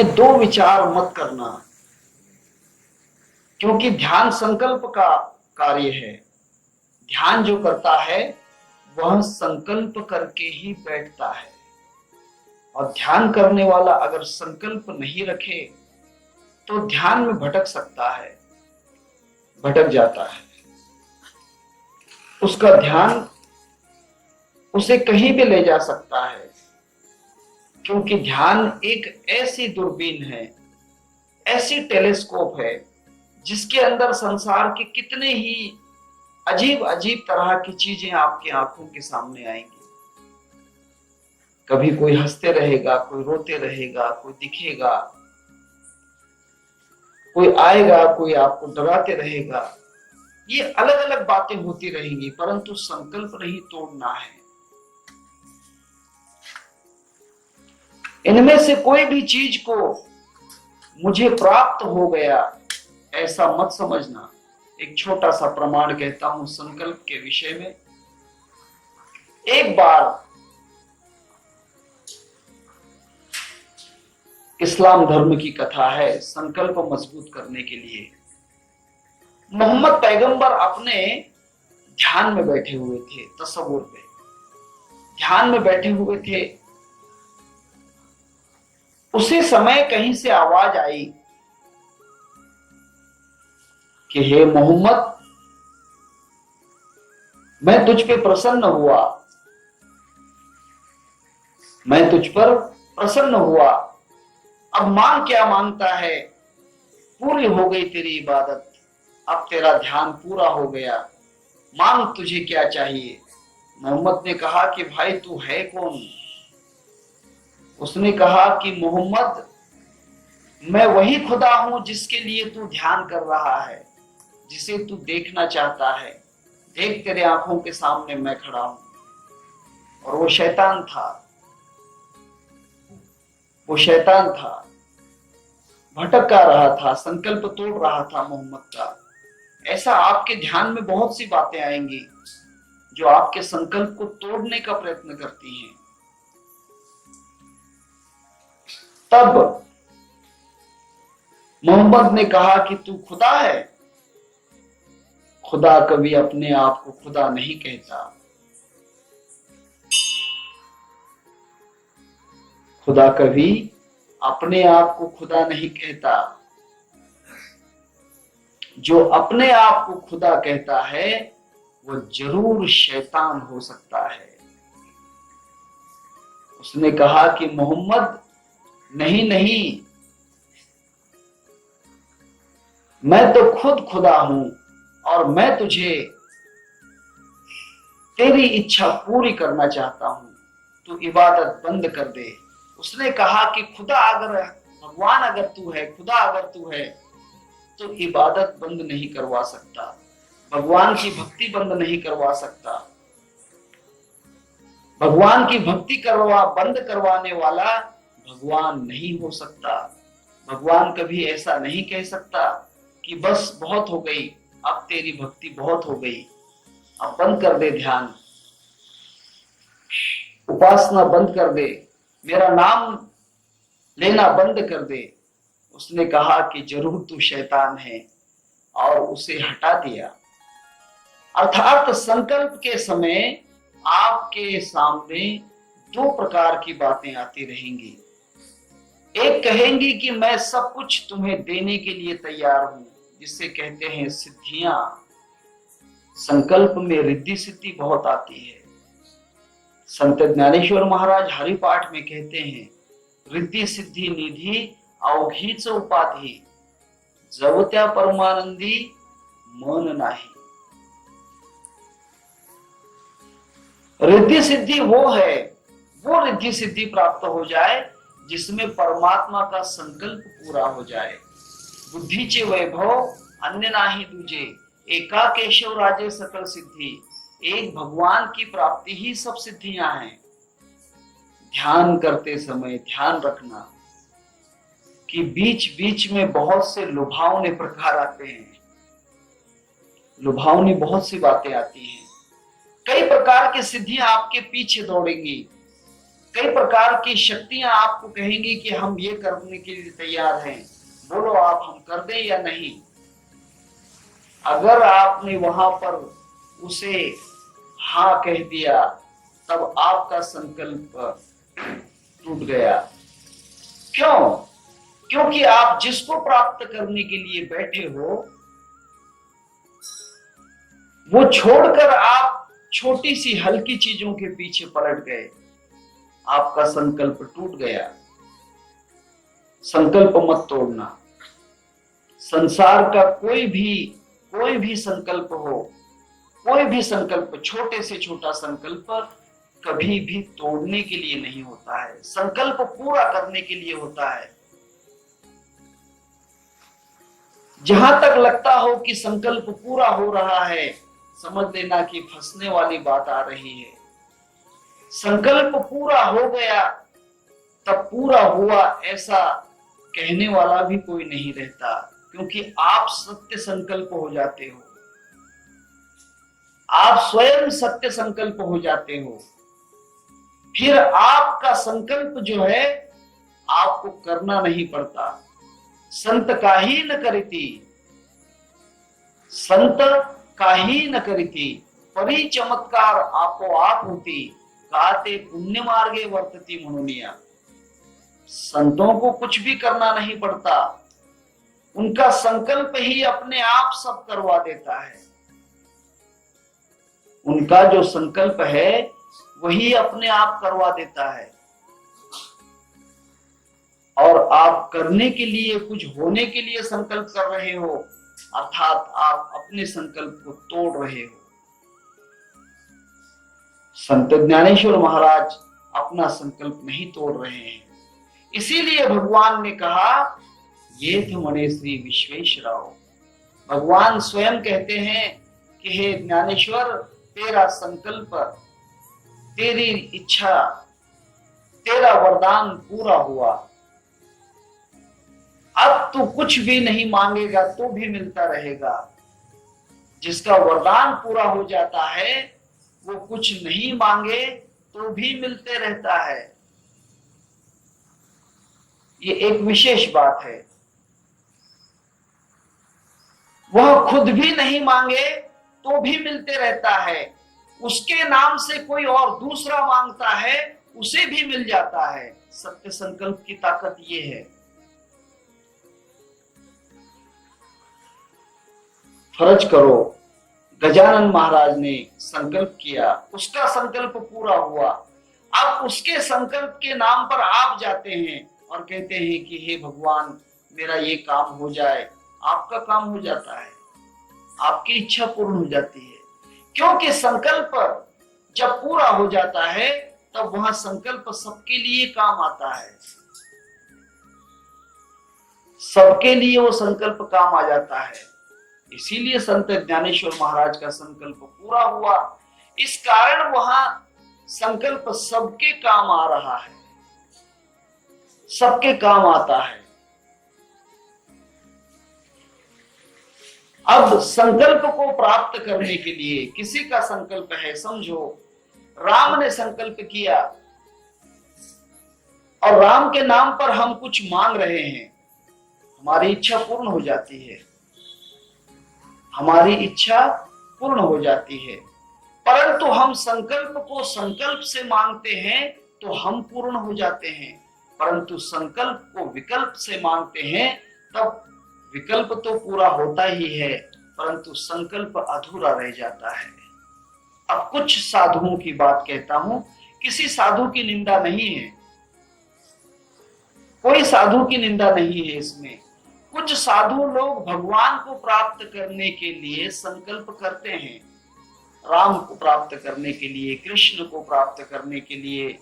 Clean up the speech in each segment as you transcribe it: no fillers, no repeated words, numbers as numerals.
में दो विचार मत करना, क्योंकि ध्यान संकल्प का कार्य है। ध्यान जो करता है वह संकल्प करके ही बैठता है, और ध्यान करने वाला अगर संकल्प नहीं रखे तो ध्यान में भटक सकता है, भटक जाता है। उसका ध्यान उसे कहीं भी ले जा सकता है, क्योंकि ध्यान एक ऐसी दूरबीन है, ऐसी टेलीस्कोप है, जिसके अंदर संसार के कितने ही अजीब अजीब तरह की चीजें आपकी आंखों के सामने आएंगी। कभी कोई हंसते रहेगा, कोई रोते रहेगा, कोई दिखेगा, कोई आएगा, कोई आपको डराते रहेगा। ये अलग अलग बातें होती रहेंगी, परंतु संकल्प नहीं तोड़ना है। इनमें से कोई भी चीज को मुझे प्राप्त हो गया ऐसा मत समझना। एक छोटा सा प्रमाण कहता हूं संकल्प के विषय में। एक बार इस्लाम धर्म की कथा है, संकल्प मजबूत करने के लिए मोहम्मद पैगंबर अपने ध्यान में बैठे हुए थे, तसव्वुर पे ध्यान में बैठे हुए थे। उसी समय कहीं से आवाज आई कि हे मोहम्मद, मैं तुझ पे प्रसन्न हुआ, मैं तुझ पर प्रसन्न हुआ। अब मांग क्या मांगता है? पूरी हो गई तेरी इबादत, अब तेरा ध्यान पूरा हो गया, मांग तुझे क्या चाहिए। मोहम्मद ने कहा कि भाई तू है कौन? उसने कहा कि मोहम्मद, मैं वही खुदा हूं जिसके लिए तू ध्यान कर रहा है, जिसे तू देखना चाहता है। देख तेरे आंखों के सामने मैं खड़ा हूं। और वो शैतान था, वो शैतान था, भटका रहा था, संकल्प तोड़ रहा था मोहम्मद का। ऐसा आपके ध्यान में बहुत सी बातें आएंगी जो आपके संकल्प को तोड़ने का प्रयत्न करती हैं। तब मोहम्मद ने कहा कि तू खुदा है। खुदा कभी अपने आप को खुदा नहीं कहता। खुदा कभी अपने आप को खुदा नहीं कहता। जो अपने आप को खुदा कहता है वो जरूर शैतान हो सकता है। उसने कहा कि मोहम्मद, नहीं नहीं, मैं तो खुद खुदा हूं और मैं तुझे तेरी इच्छा पूरी करना चाहता हूं, तू इबादत बंद कर दे। उसने कहा कि खुदा अगर, भगवान अगर तू है, खुदा अगर तू है, तो इबादत बंद नहीं करवा सकता, भगवान की भक्ति बंद नहीं करवा सकता। भगवान की भक्ति बंद करवाने वाला भगवान नहीं हो सकता। भगवान कभी ऐसा नहीं कह सकता कि बस बहुत हो गई, अब तेरी भक्ति बहुत हो गई, अब बंद कर दे ध्यान, उपासना बंद कर दे, मेरा नाम लेना बंद कर दे। उसने कहा कि जरूर तू शैतान है, और उसे हटा दिया। अर्थात संकल्प के समय आपके सामने दो प्रकार की बातें आती रहेंगी। एक कहेंगी कि मैं सब कुछ तुम्हें देने के लिए तैयार हूं, जिसे कहते हैं सिद्धियां। संकल्प में रिद्धि सिद्धि बहुत आती है। संत ज्ञानेश्वर महाराज हरिपाठ में कहते हैं, रिद्धि सिद्धि निधि अवघीच उपाधी, जब त्या परमानंदी मन नाही। रिद्धि सिद्धि वो है, वो रिद्धि सिद्धि प्राप्त हो जाए जिसमें परमात्मा का संकल्प पूरा हो जाए। बुद्धीचे वैभव अन्य नाही दूजे, एका केशव राजे सकल सिद्धि। एक भगवान की प्राप्ति ही सब सिद्धियां हैं। ध्यान करते समय ध्यान रखना कि बीच बीच में बहुत से लुभावने प्रकार आते हैं, लुभावनी बहुत सी बातें आती हैं। कई प्रकार की सिद्धियां आपके पीछे दौड़ेंगी, कई प्रकार की शक्तियां आपको कहेंगी कि हम ये करने के लिए तैयार हैं, बोलो आप हम कर दें या नहीं। अगर आपने वहां पर उसे हाँ कह दिया तब आपका संकल्प टूट गया। क्यों? क्योंकि आप जिसको प्राप्त करने के लिए बैठे हो वो छोड़कर आप छोटी सी हल्की चीजों के पीछे पलट गए, आपका संकल्प टूट गया। संकल्प मत तोड़ना। संसार का कोई भी संकल्प हो, कोई भी संकल्प, छोटे से छोटा संकल्प कभी भी तोड़ने के लिए नहीं होता है, संकल्प पूरा करने के लिए होता है। जहां तक लगता हो कि संकल्प पूरा हो रहा है, समझ लेना कि फंसने वाली बात आ रही है। संकल्प पूरा हो गया तब पूरा हुआ ऐसा कहने वाला भी कोई नहीं रहता, क्योंकि आप सत्य संकल्प हो जाते हो, आप स्वयं सत्य संकल्प हो जाते हो। फिर आपका संकल्प जो है आपको करना नहीं पड़ता। संत काहि न करिति, संत काहि न करिति, परि चमत्कार आपो आप होती, काते पुण्य मार्गे वर्तती मुनिया। संतों को कुछ भी करना नहीं पड़ता, उनका संकल्प ही अपने आप सब करवा देता है। उनका जो संकल्प है वही अपने आप करवा देता है। और आप करने के लिए, कुछ होने के लिए संकल्प कर रहे हो, अर्थात आप अपने संकल्प को तोड़ रहे हो। संत ज्ञानेश्वर महाराज अपना संकल्प नहीं तोड़ रहे हैं। इसीलिए भगवान ने कहा ये थे मणे श्री विश्वेश्वराव। भगवान स्वयं कहते हैं कि हे ज्ञानेश्वर, तेरा संकल्प, तेरी इच्छा, तेरा वरदान पूरा हुआ। अब तू कुछ भी नहीं मांगेगा तो भी मिलता रहेगा। जिसका वरदान पूरा हो जाता है वो कुछ नहीं मांगे तो भी मिलते रहता है। ये एक विशेष बात है। वह खुद भी नहीं मांगे तो भी मिलते रहता है, उसके नाम से कोई और दूसरा मांगता है उसे भी मिल जाता है। सत्य संकल्प की ताकत ये है। फर्ज करो गजानन महाराज ने संकल्प किया, उसका संकल्प पूरा हुआ। अब उसके संकल्प के नाम पर आप जाते हैं और कहते हैं कि हे भगवान मेरा ये काम हो जाए। आपका काम हो जाता है, आपकी इच्छा पूर्ण हो जाती है। क्योंकि संकल्प जब पूरा हो जाता है तब वहां संकल्प सबके लिए काम आता है, सबके लिए वो संकल्प काम आ जाता है। इसीलिए संत ज्ञानेश्वर महाराज का संकल्प पूरा हुआ। इस कारण वहां संकल्प सबके काम आ रहा है, सबके काम आता है। अब संकल्प को प्राप्त करने के लिए किसी का संकल्प है, समझो राम ने संकल्प किया और राम के नाम पर हम कुछ मांग रहे हैं, हमारी इच्छा पूर्ण हो जाती है, हमारी इच्छा पूर्ण हो जाती है। परंतु हम संकल्प को संकल्प से मांगते हैं तो हम पूर्ण हो जाते हैं, परंतु संकल्प को विकल्प से मांगते हैं तब विकल्प तो पूरा होता ही है परंतु संकल्प अधूरा रह जाता है। अब कुछ साधुओं की बात कहता हूं, किसी साधु की निंदा नहीं है, कोई साधु की निंदा नहीं है इसमें। कुछ साधु लोग भगवान को प्राप्त करने के लिए संकल्प करते हैं, राम को प्राप्त करने के लिए, कृष्ण को प्राप्त करने के लिए,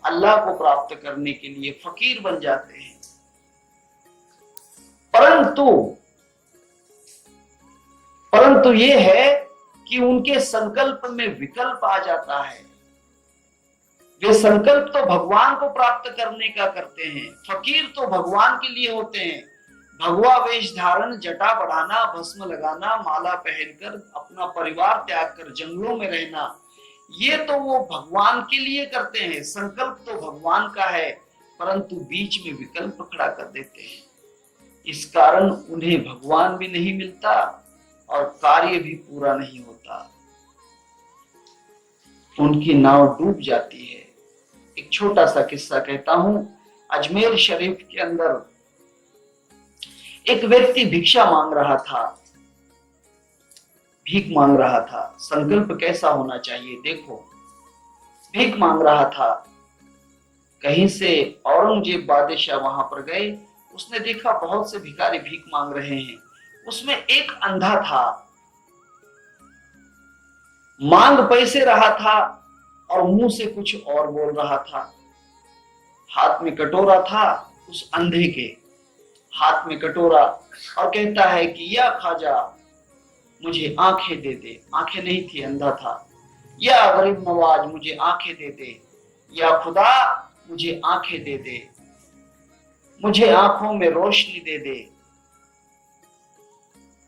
अल्लाह को प्राप्त करने के लिए फकीर बन जाते हैं। परंतु ये है कि उनके संकल्प में विकल्प आ जाता है। वे संकल्प तो भगवान को प्राप्त करने का करते हैं, फकीर तो भगवान के लिए होते हैं। भगवा वेश धारण, जटा बढ़ाना, भस्म लगाना, माला पहनकर अपना परिवार त्याग कर जंगलों में रहना, ये तो वो भगवान के लिए करते हैं, संकल्प तो भगवान का है, परंतु बीच में विकल्प खड़ा कर देते हैं। इस कारण उन्हें भगवान भी नहीं मिलता और कार्य भी पूरा नहीं होता, उनकी नाव डूब जाती है। एक छोटा सा किस्सा कहता हूं। अजमेर शरीफ के अंदर एक व्यक्ति भिक्षा मांग रहा था, भीख मांग रहा था। संकल्प कैसा होना चाहिए देखो, भीख मांग रहा था। कहीं से औरंगजेब बादशाह वहां पर गए, उसने देखा बहुत से भिखारी भीख मांग रहे हैं। उसमें एक अंधा था, मांग पैसे रहा था और मुंह से कुछ और बोल रहा था। हाथ में कटोरा था उस अंधे के, हाथ में कटोरा, और कहता है कि या खाजा मुझे आंखें दे दे। आंखें नहीं थी, अंधा था। या गरीब नवाज मुझे आंखें दे दे, या खुदा मुझे आंखें दे दे, मुझे आंखों में रोशनी दे दे।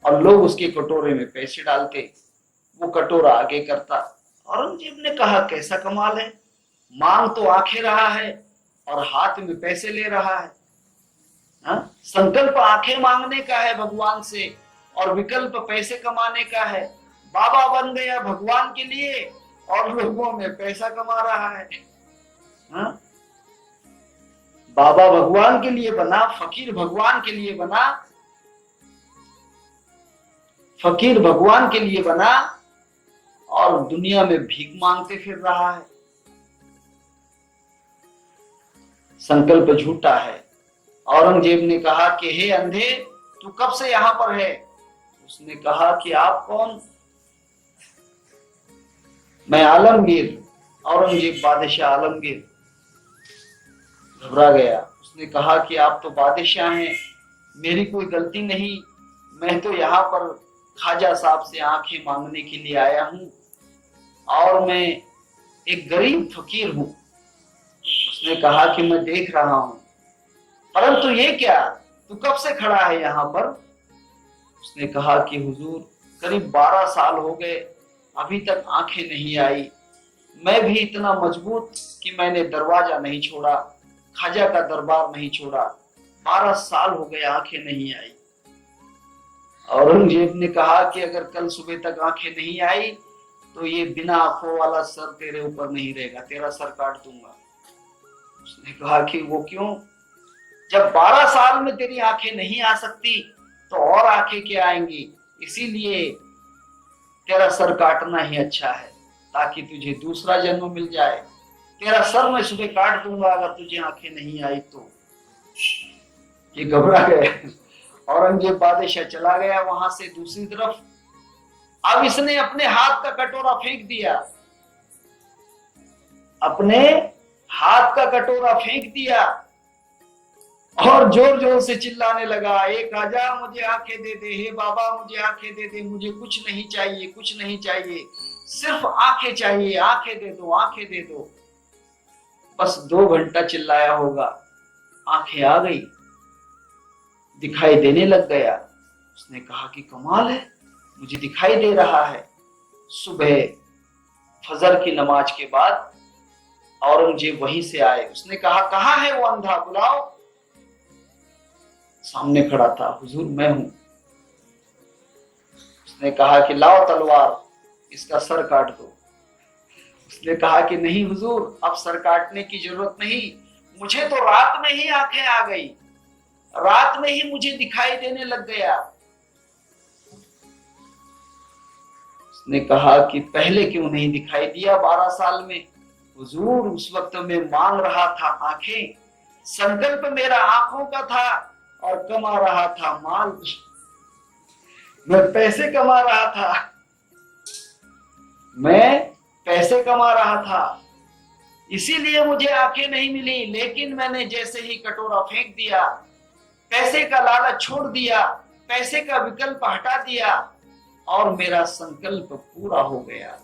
और लोग उसके कटोरे में पैसे डालते, वो कटोरा आगे करता। औरंगजेब ने कहा कैसा कमाल है, मांग तो आंखें रहा है और हाथ में पैसे ले रहा है। संकल्प आंखें मांगने का है भगवान से और विकल्प पैसे कमाने का है। बाबा बन गया भगवान के लिए और लोगों में पैसा कमा रहा है। बाबा भगवान के लिए बना, फकीर भगवान के लिए बना, फकीर भगवान के लिए बना और दुनिया में भीख मांगते फिर रहा है। संकल्प झूठा है। औरंगजेब ने कहा कि हे अंधे, तू कब से यहां पर है? उसने कहा कि आप कौन? मैं आलमगीर, औरंगजेब बादशाह आलमगीर। घबरा गया। उसने कहा कि आप तो बादशाह हैं, मेरी कोई गलती नहीं, मैं तो यहाँ पर ख्वाजा साहब से आंखें मांगने के लिए आया हूँ और मैं एक गरीब फकीर हूँ। उसने कहा कि मैं देख रहा हूँ, परंतु ये क्या, तू कब से खड़ा है यहाँ पर? उसने कहा कि हुजूर करीब 12 साल हो गए, अभी तक आंखें नहीं आई। मैं भी इतना मजबूत कि मैंने दरवाजा नहीं छोड़ा, ख्वाजा का दरबार नहीं छोड़ा। 12 साल हो गए, आंखें नहीं आई। औरंगजेब ने कहा कि अगर कल सुबह तक आंखें नहीं आई तो ये बिना आंखों वाला सर तेरे ऊपर नहीं रहेगा, तेरा सर काट दूंगा। उसने कहा कि वो क्यों? जब 12 साल में तेरी आंखें नहीं आ सकती तो और आंखें क्या आएंगी? इसीलिए तेरा सर काटना ही अच्छा है, ताकि तुझे दूसरा जन्म मिल जाए। तेरा सर मैं सुबह काट दूंगा अगर तुझे आंखें नहीं आई तो। ये घबरा गए। औरंगजेब बादशाह चला गया वहां से दूसरी तरफ। अब इसने अपने हाथ का कटोरा फेंक दिया, अपने हाथ का कटोरा फेंक दिया और जोर जोर से चिल्लाने लगा, ए ख्वाजा मुझे आंखें दे दे, हे बाबा मुझे आंखें दे दे, मुझे कुछ नहीं चाहिए, कुछ नहीं चाहिए, सिर्फ आंखें चाहिए, आंखें दे दो, आंखें दे दो। बस 2 घंटा चिल्लाया होगा, आंखें आ गई, दिखाई देने लग गया। उसने कहा कि कमाल है, मुझे दिखाई दे रहा है। सुबह फजर की नमाज के बाद औरंगजेब वहीं से आए। उसने कहा कहां है वो अंधा, बुलाओ। सामने खड़ा था, हुजूर मैं हूं। उसने कहा कि लाओ तलवार, इसका सर काट दो। उसने कहा कि नहीं हुजूर, अब सर काटने की जरूरत नहीं, मुझे तो रात में ही आंखें आ गई, रात में ही मुझे दिखाई देने लग गया। उसने कहा कि पहले क्यों नहीं दिखाई दिया 12 साल में? हुजूर उस वक्त में मांग रहा था आंखें, संकल्प मेरा आंखों का था और कमा रहा था माल, मैं पैसे कमा रहा था, मैं पैसे कमा रहा था, इसीलिए मुझे आंखें नहीं मिली। लेकिन मैंने जैसे ही कटोरा फेंक दिया, पैसे का लालच छोड़ दिया, पैसे का विकल्प हटा दिया और मेरा संकल्प पूरा हो गया,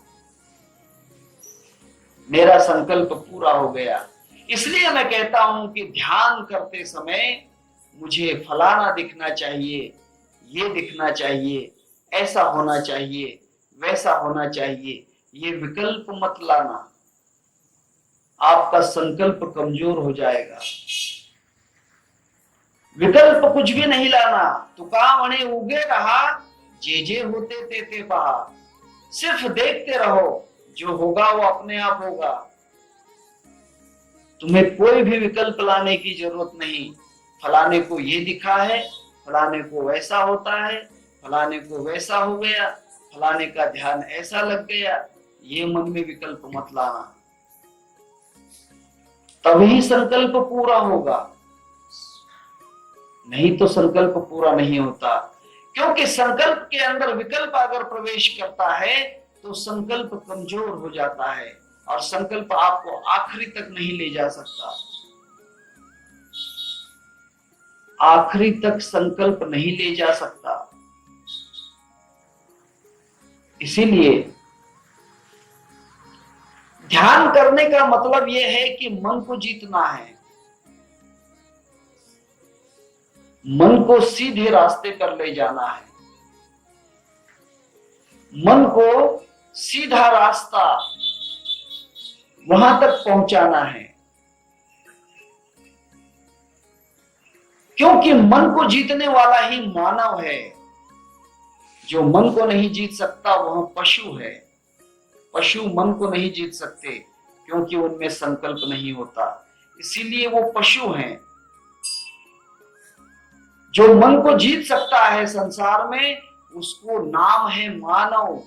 मेरा संकल्प पूरा हो गया। इसलिए मैं कहता हूं कि ध्यान करते समय मुझे फलाना दिखना चाहिए, ये दिखना चाहिए, ऐसा होना चाहिए, वैसा होना चाहिए। ये विकल्प मत लाना, आपका संकल्प कमजोर हो जाएगा। विकल्प कुछ भी नहीं लाना। तुका मणे उगे रहा, जे होते ते बहा। सिर्फ देखते रहो, जो होगा वो अपने आप होगा। तुम्हें कोई भी विकल्प लाने की जरूरत नहीं। फलाने को ये दिखा है, फलाने को वैसा होता है, फलाने को वैसा हो गया, फलाने का ध्यान ऐसा लग गया, ये मन में विकल्प मत लाना। तभी संकल्प पूरा होगा, नहीं तो संकल्प पूरा नहीं होता। क्योंकि संकल्प के अंदर विकल्प अगर प्रवेश करता है तो संकल्प कमजोर हो जाता है और संकल्प आपको आखिरी तक नहीं ले जा सकता। आखिरी तक संकल्प नहीं ले जा सकता। इसीलिए ध्यान करने का मतलब यह है कि मन को जीतना है, मन को सीधे रास्ते पर ले जाना है, मन को सीधा रास्ता वहां तक पहुंचाना है। क्योंकि मन को जीतने वाला ही मानव है। जो मन को नहीं जीत सकता वह पशु है। पशु मन को नहीं जीत सकते क्योंकि उनमें संकल्प नहीं होता, इसीलिए वो पशु हैं। जो मन को जीत सकता है संसार में, उसको नाम है मानव।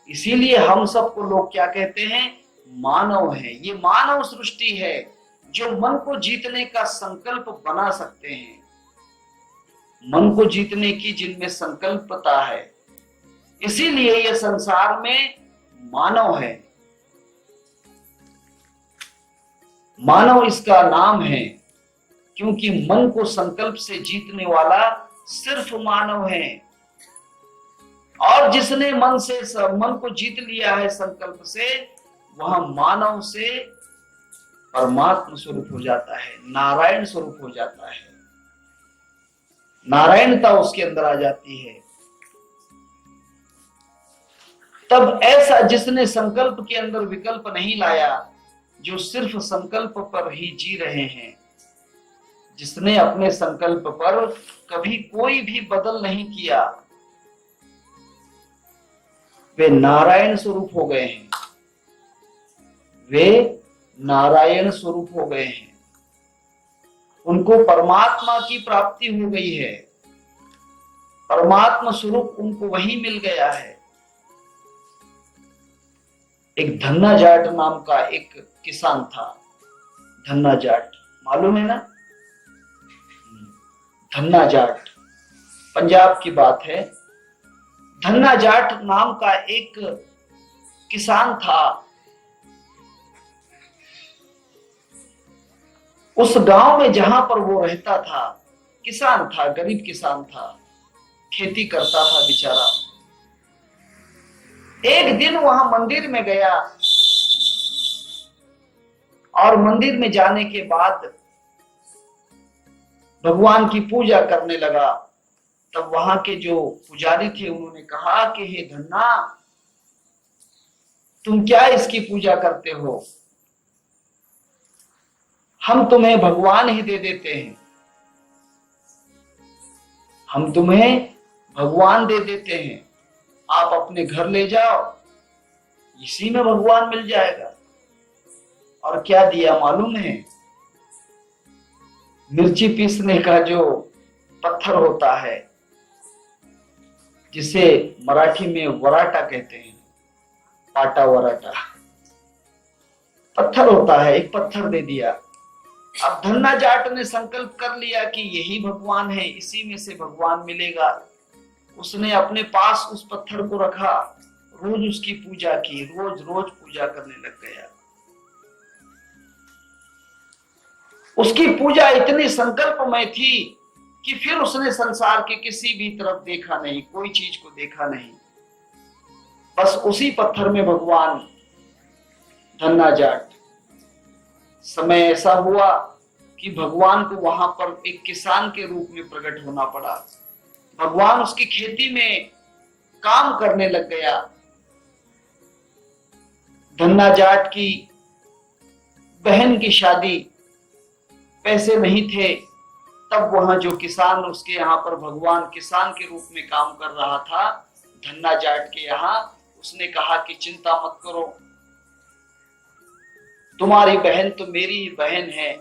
इसीलिए हम सबको लोग क्या कहते हैं? मानव है। ये मानव सृष्टि है जो मन को जीतने का संकल्प बना सकते हैं, मन को जीतने की जिनमें संकल्पता है। इसीलिए ये संसार में मानव है। मानव इसका नाम है क्योंकि मन को संकल्प से जीतने वाला सिर्फ मानव है। और जिसने मन को जीत लिया है संकल्प से, वह मानव से परमात्मा स्वरूप हो जाता है, नारायण स्वरूप हो जाता है। नारायणता उसके अंदर आ जाती है। तब ऐसा जिसने संकल्प के अंदर विकल्प नहीं लाया, जो सिर्फ संकल्प पर ही जी रहे हैं, जिसने अपने संकल्प पर कभी कोई भी बदल नहीं किया, वे नारायण स्वरूप हो गए हैं। वे नारायण स्वरूप हो गए हैं। उनको परमात्मा की प्राप्ति हो गई है। परमात्मा स्वरूप उनको वही मिल गया है। एक धन्ना जाट नाम का एक किसान था। धन्ना जाट मालूम है ना? धन्ना जाट पंजाब की बात है। धन्ना जाट नाम का एक किसान था। उस गांव में जहां पर वो रहता था, किसान था, गरीब किसान था, खेती करता था बेचारा। एक दिन वहां मंदिर में गया और मंदिर में जाने के बाद भगवान की पूजा करने लगा। तब वहां के जो पुजारी थे उन्होंने कहा कि हे धन्ना, तुम क्या इसकी पूजा करते हो? हम तुम्हें भगवान ही दे देते हैं। हम तुम्हें भगवान दे देते हैं, आप अपने घर ले जाओ, इसी में भगवान मिल जाएगा। और क्या दिया मालूम है? मिर्ची पीसने का जो पत्थर होता है, जिसे मराठी में वराटा कहते हैं, पाटा वराटा पत्थर होता है, एक पत्थर दे दिया। अब धन्ना जाट ने संकल्प कर लिया कि यही भगवान है, इसी में से भगवान मिलेगा। उसने अपने पास उस पत्थर को रखा, रोज उसकी पूजा की, रोज रोज पूजा करने लग गया। उसकी पूजा इतनी संकल्पमय थी कि फिर उसने संसार के किसी भी तरफ देखा नहीं, कोई चीज को देखा नहीं, बस उसी पत्थर में भगवान। धन्ना जाट समय ऐसा हुआ कि भगवान को वहां पर एक किसान के रूप में प्रकट होना पड़ा। भगवान उसकी खेती में काम करने लग गया। धन्ना जाट की बहन की शादी, पैसे नहीं थे, तब वहां जो किसान उसके यहाँ पर भगवान किसान के रूप में काम कर रहा था धन्ना जाट के यहाँ, उसने कहा कि चिंता मत करो, तुम्हारी बहन तो मेरी ही बहन है,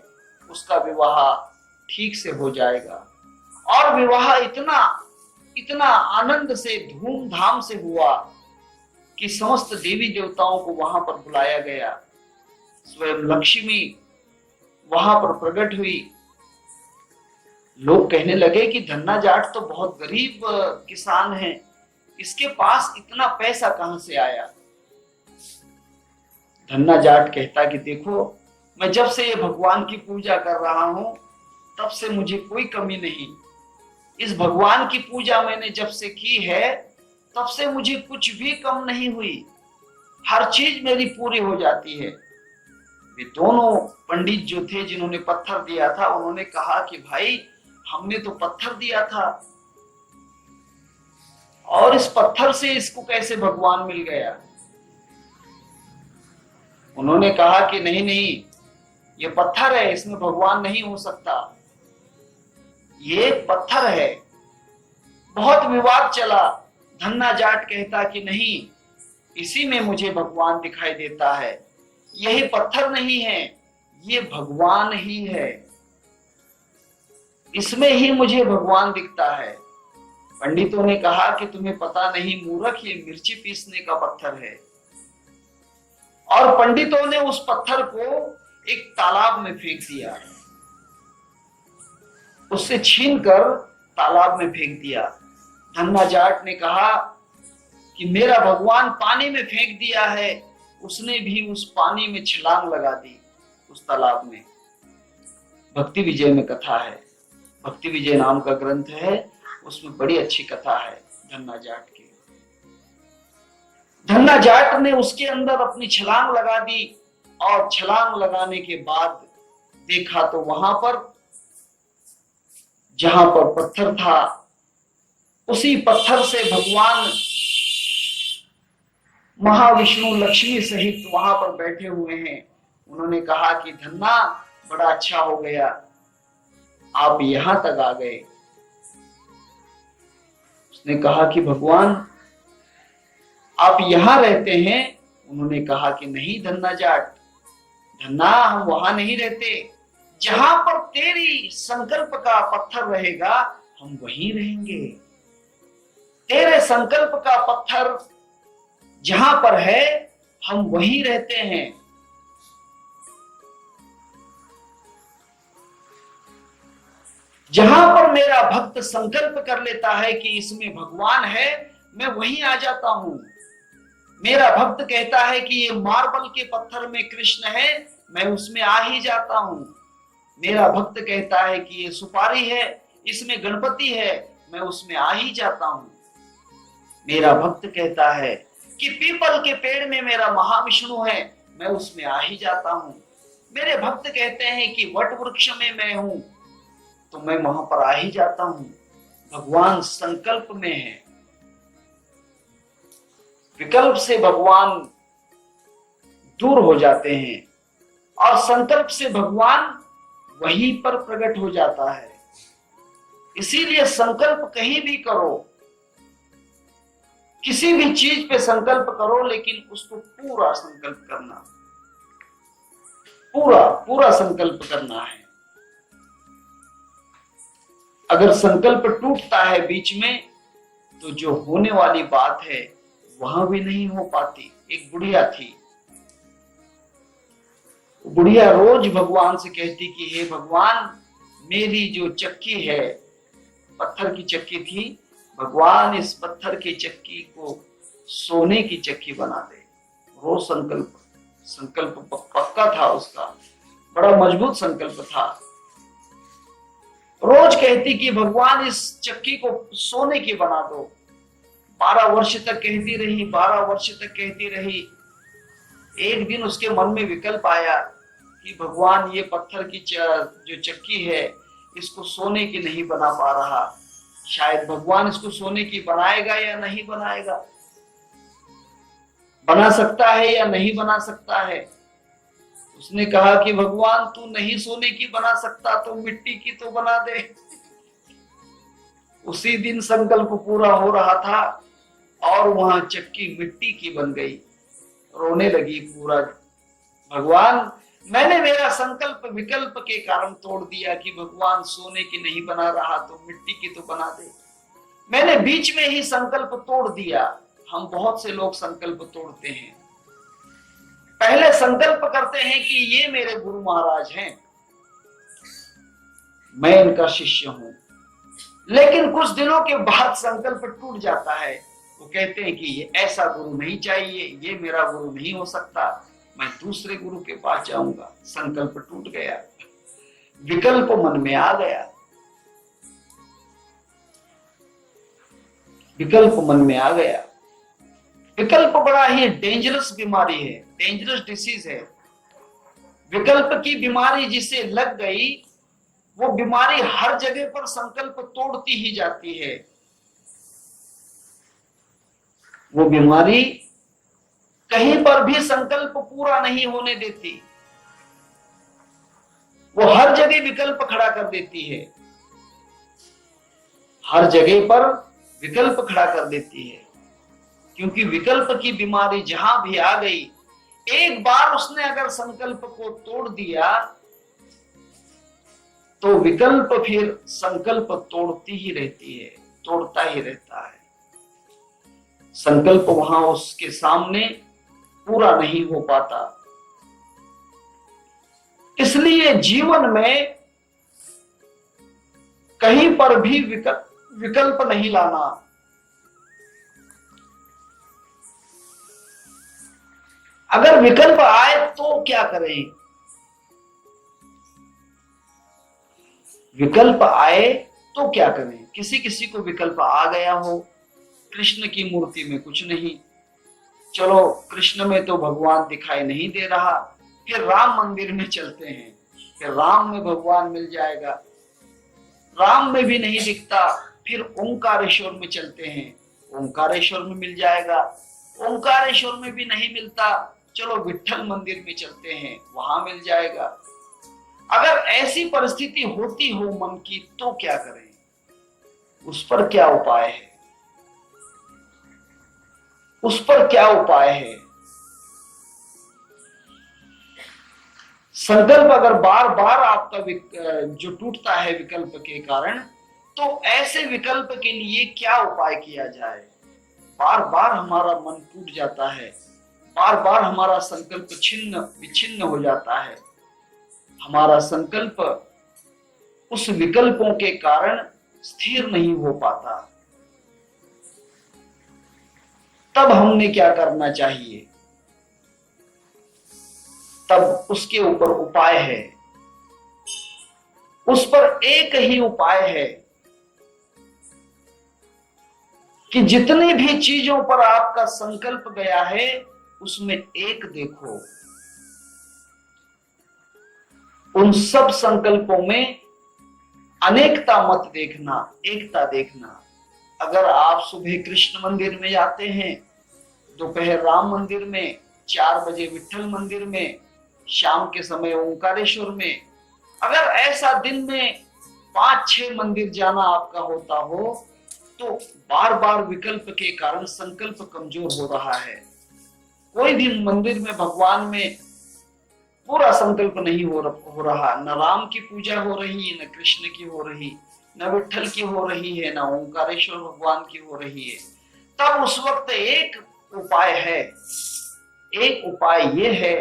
उसका विवाह ठीक से हो जाएगा। और विवाह इतना इतना आनंद से धूमधाम से हुआ कि समस्त देवी देवताओं को वहां पर बुलाया गया। स्वयं लक्ष्मी वहां पर प्रकट हुई। लोग कहने लगे कि धन्ना जाट तो बहुत गरीब किसान है, इसके पास इतना पैसा कहां से आया। धन्ना जाट कहता कि देखो, मैं जब से ये भगवान की पूजा कर रहा हूं तब से मुझे कोई कमी नहीं। इस भगवान की पूजा मैंने जब से की है तब से मुझे कुछ भी कम नहीं हुई, हर चीज मेरी पूरी हो जाती है। वे दोनों पंडित जो थे जिन्होंने पत्थर दिया था, उन्होंने कहा कि भाई हमने तो पत्थर दिया था और इस पत्थर से इसको कैसे भगवान मिल गया। उन्होंने कहा कि नहीं नहीं, ये पत्थर है, इसमें भगवान नहीं हो सकता, ये पत्थर है। बहुत विवाद चला। धन्ना जाट कहता कि नहीं, इसी में मुझे भगवान दिखाई देता है, यही पत्थर नहीं है, ये भगवान ही है, इसमें ही मुझे भगवान दिखता है। पंडितों ने कहा कि तुम्हें पता नहीं मूर्ख, ये मिर्ची पीसने का पत्थर है। और पंडितों ने उस पत्थर को एक तालाब में फेंक दिया, उससे छीनकर तालाब में फेंक दिया। धन्ना जाट ने कहा कि मेरा भगवान पानी में फेंक दिया है। उसने भी उस पानी में छलांग लगा दी, उस तालाब में। भक्ति विजय में कथा है, भक्ति विजय नाम का ग्रंथ है, उसमें बड़ी अच्छी कथा है धन्ना जाट की। धन्ना जाट ने उसके अंदर अपनी छलांग लगा दी और छलांग लगाने के बाद देखा तो वहां पर जहां पर पत्थर था, उसी पत्थर से भगवान महाविष्णु लक्ष्मी सहित वहां पर बैठे हुए हैं। उन्होंने कहा कि धन्ना, बड़ा अच्छा हो गया आप यहां तक आ गए। उसने कहा कि भगवान आप यहां रहते हैं। उन्होंने कहा कि नहीं धन्ना जाट, धन्ना हम वहां नहीं रहते, जहां पर तेरी संकल्प का पत्थर रहेगा हम वहीं रहेंगे। तेरे संकल्प का पत्थर जहां पर है हम वहीं रहते हैं। जहां पर मेरा भक्त संकल्प कर लेता है कि इसमें भगवान है, मैं वहीं आ जाता हूं। मेरा भक्त कहता है कि ये मार्बल के पत्थर में कृष्ण है, मैं उसमें आ ही जाता हूं। मेरा भक्त कहता है कि ये सुपारी है, इसमें गणपति है, मैं उसमें आ ही जाता हूं। मेरा भक्त कहता है कि पीपल के पेड़ में मेरा महाविष्णु है, मैं उसमें आ ही जाता हूं। मेरे भक्त कहते हैं कि वट वृक्ष में मैं हूं, तो मैं वहां पर आ ही जाता हूं। भगवान संकल्प में है, विकल्प से भगवान दूर हो जाते हैं और संकल्प से भगवान वहीं पर प्रकट हो जाता है। इसीलिए संकल्प कहीं भी करो, किसी भी चीज पे संकल्प करो, लेकिन उसको पूरा संकल्प करना, पूरा पूरा संकल्प करना है। अगर संकल्प टूटता है बीच में, तो जो होने वाली बात है वहां भी नहीं हो पाती। एक बुढ़िया थी, बुढ़िया रोज भगवान से कहती कि हे भगवान, मेरी जो चक्की है, पत्थर की चक्की थी, भगवान इस पत्थर की चक्की को सोने की चक्की बना दे। रोज संकल्प पक्का था उसका, बड़ा मजबूत संकल्प था। रोज कहती कि भगवान इस चक्की को सोने की बना दो। 12 वर्ष तक कहती रही, 12 वर्ष तक कहती रही। एक दिन उसके मन में विकल्प आया कि भगवान ये पत्थर की जो चक्की है, इसको सोने की नहीं बना पा रहा, शायद भगवान इसको सोने की बनाएगा या नहीं बनाएगा। बना सकता है या नहीं बना सकता है? उसने कहा कि भगवान तू नहीं सोने की बना सकता तो मिट्टी की तो बना दे। उसी दिन संकल्प पूरा हो रहा था और वहां चक्की मिट्टी की बन गई। रोने लगी पूरा, भगवान मैंने मेरा संकल्प विकल्प के कारण तोड़ दिया कि भगवान सोने की नहीं बना रहा तो मिट्टी की तो बना दे। मैंने बीच में ही संकल्प तोड़ दिया। हम बहुत से लोग संकल्प तोड़ते हैं। पहले संकल्प करते हैं कि ये मेरे गुरु महाराज हैं, मैं इनका शिष्य हूं, लेकिन कुछ दिनों के बाद संकल्प टूट जाता है। वो कहते हैं कि ये ऐसा गुरु नहीं चाहिए, ये मेरा गुरु नहीं हो सकता, मैं दूसरे गुरु के पास जाऊंगा। संकल्प टूट गया, विकल्प मन में आ गया, विकल्प मन में आ गया। विकल्प बड़ा ही डेंजरस बीमारी है, डेंजरस डिसीज है। विकल्प की बीमारी जिसे लग गई वो बीमारी हर जगह पर संकल्प तोड़ती ही जाती है। वो बीमारी कहीं पर भी संकल्प पूरा नहीं होने देती, वो हर जगह विकल्प खड़ा कर देती है, हर जगह पर विकल्प खड़ा कर देती है। क्योंकि विकल्प की बीमारी जहां भी आ गई, एक बार उसने अगर संकल्प को तोड़ दिया तो विकल्प फिर संकल्प तोड़ती ही रहती है, तोड़ता ही रहता है। संकल्प वहां उसके सामने पूरा नहीं हो पाता। इसलिए जीवन में कहीं पर भी विकल्प नहीं लाना। अगर विकल्प आए तो क्या करें? विकल्प आए तो क्या करें? किसी किसी को विकल्प आ गया हो, कृष्ण की मूर्ति में कुछ नहीं, चलो कृष्ण में तो भगवान दिखाई नहीं दे रहा, फिर राम मंदिर में चलते हैं, फिर राम में भगवान मिल जाएगा। राम में भी नहीं दिखता, फिर ओंकारेश्वर में चलते हैं, ओंकारेश्वर में मिल जाएगा। ओंकारेश्वर में भी नहीं मिलता, चलो विट्ठल मंदिर में चलते हैं, वहां मिल जाएगा। अगर ऐसी परिस्थिति होती हो मन की तो क्या करें? उस पर क्या उपाय है? उस पर क्या उपाय है? संकल्प अगर बार बार आपका जो टूटता है विकल्प के कारण, तो ऐसे विकल्प के लिए क्या उपाय किया जाए? बार बार हमारा मन टूट जाता है, बार बार हमारा संकल्प छिन्न विच्छिन्न हो जाता है, हमारा संकल्प उस विकल्पों के कारण स्थिर नहीं हो पाता। तब हमने क्या करना चाहिए? तब उसके ऊपर उपाय है। उस पर एक ही उपाय है कि जितनी भी चीजों पर आपका संकल्प गया है उसमें एक देखो, उन सब संकल्पों में अनेकता मत देखना, एकता देखना। अगर आप सुबह कृष्ण मंदिर में जाते हैं, दोपहर राम मंदिर में, 4 बजे विट्ठल मंदिर में, शाम के समय ओंकारेश्वर में, अगर ऐसा दिन में 5-6 मंदिर जाना आपका होता हो तो बार बार विकल्प के कारण संकल्प कमजोर हो रहा है। कोई दिन मंदिर में भगवान में पूरा संकल्प नहीं हो रहा, न राम की पूजा हो रही है, न कृष्ण की हो रही, न विट्ठल की हो रही है, न ओंकारेश्वर भगवान की हो रही है। तब उस वक्त एक उपाय है, एक उपाय ये है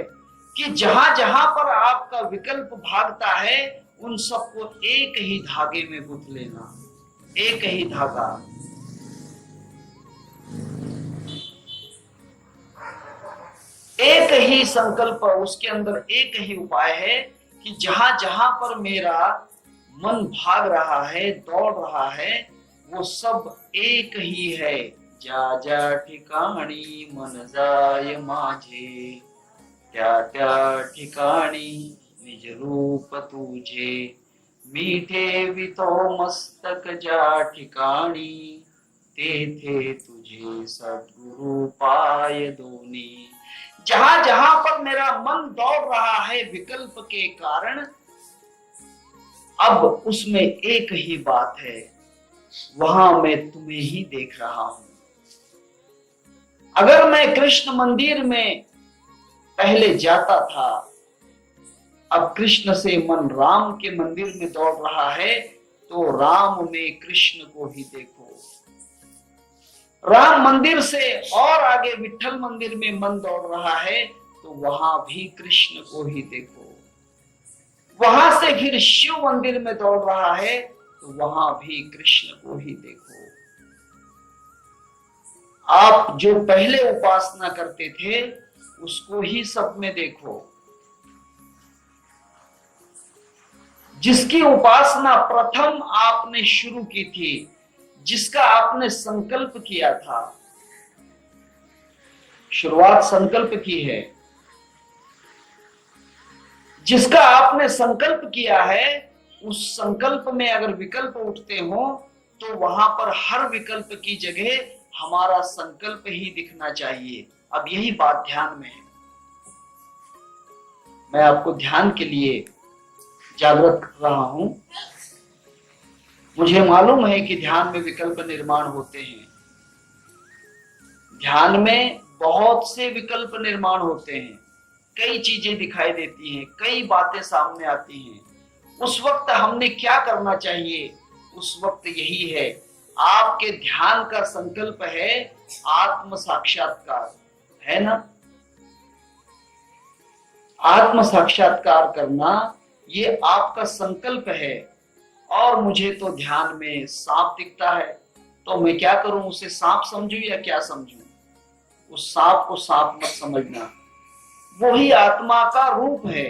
कि जहां जहां पर आपका विकल्प भागता है उन सबको एक ही धागे में गुंथ लेना, एक ही धागा। एक ही संकल्प, उसके अंदर एक ही उपाय है कि जहां जहां पर मेरा मन भाग रहा है, दौड़ रहा है, वो सब एक ही है। जा जा ठिकाणी मन जाय माझे, त्या त्या ठिकाणी निज रूप तुझे, मीठे वितो मस्तक ज्या ठिकाणी, ते थे तुझे सद्गुरु पाय दोनी। जहां जहां पर मेरा मन दौड़ रहा है विकल्प के कारण, अब उसमें एक ही बात है, वहां मैं तुम्हें ही देख रहा हूं। अगर मैं कृष्ण मंदिर में पहले जाता था, अब कृष्ण से मन राम के मंदिर में दौड़ रहा है, तो राम में कृष्ण को ही देखो। राम मंदिर से और आगे विठल मंदिर में मन दौड़ रहा है, तो वहां भी कृष्ण को ही देखो। वहां से फिर शिव मंदिर में दौड़ रहा है, तो वहां भी कृष्ण को ही देखो। आप जो पहले उपासना करते थे, उसको ही सब में देखो। जिसकी उपासना प्रथम आपने शुरू की थी, जिसका आपने संकल्प किया था, शुरुआत संकल्प की है, जिसका आपने संकल्प किया है, उस संकल्प में अगर विकल्प उठते हो, तो वहां पर हर विकल्प की जगह हमारा संकल्प ही दिखना चाहिए। अब यही बात ध्यान में है। मैं आपको ध्यान के लिए जागृत कर रहा हूं। मुझे मालूम है कि ध्यान में विकल्प निर्माण होते हैं। ध्यान में बहुत से विकल्प निर्माण होते हैं, कई चीजें दिखाई देती हैं, कई बातें सामने आती हैं। उस वक्त हमने क्या करना चाहिए? उस वक्त यही है, आपके ध्यान का संकल्प है आत्म साक्षात्कार, है ना? आत्म साक्षात्कार करना ये आपका संकल्प है। और मुझे तो ध्यान में सांप दिखता है, तो मैं क्या करूं? उसे सांप समझूं या क्या समझूं? उस सांप को सांप मत समझना, वही आत्मा का रूप है।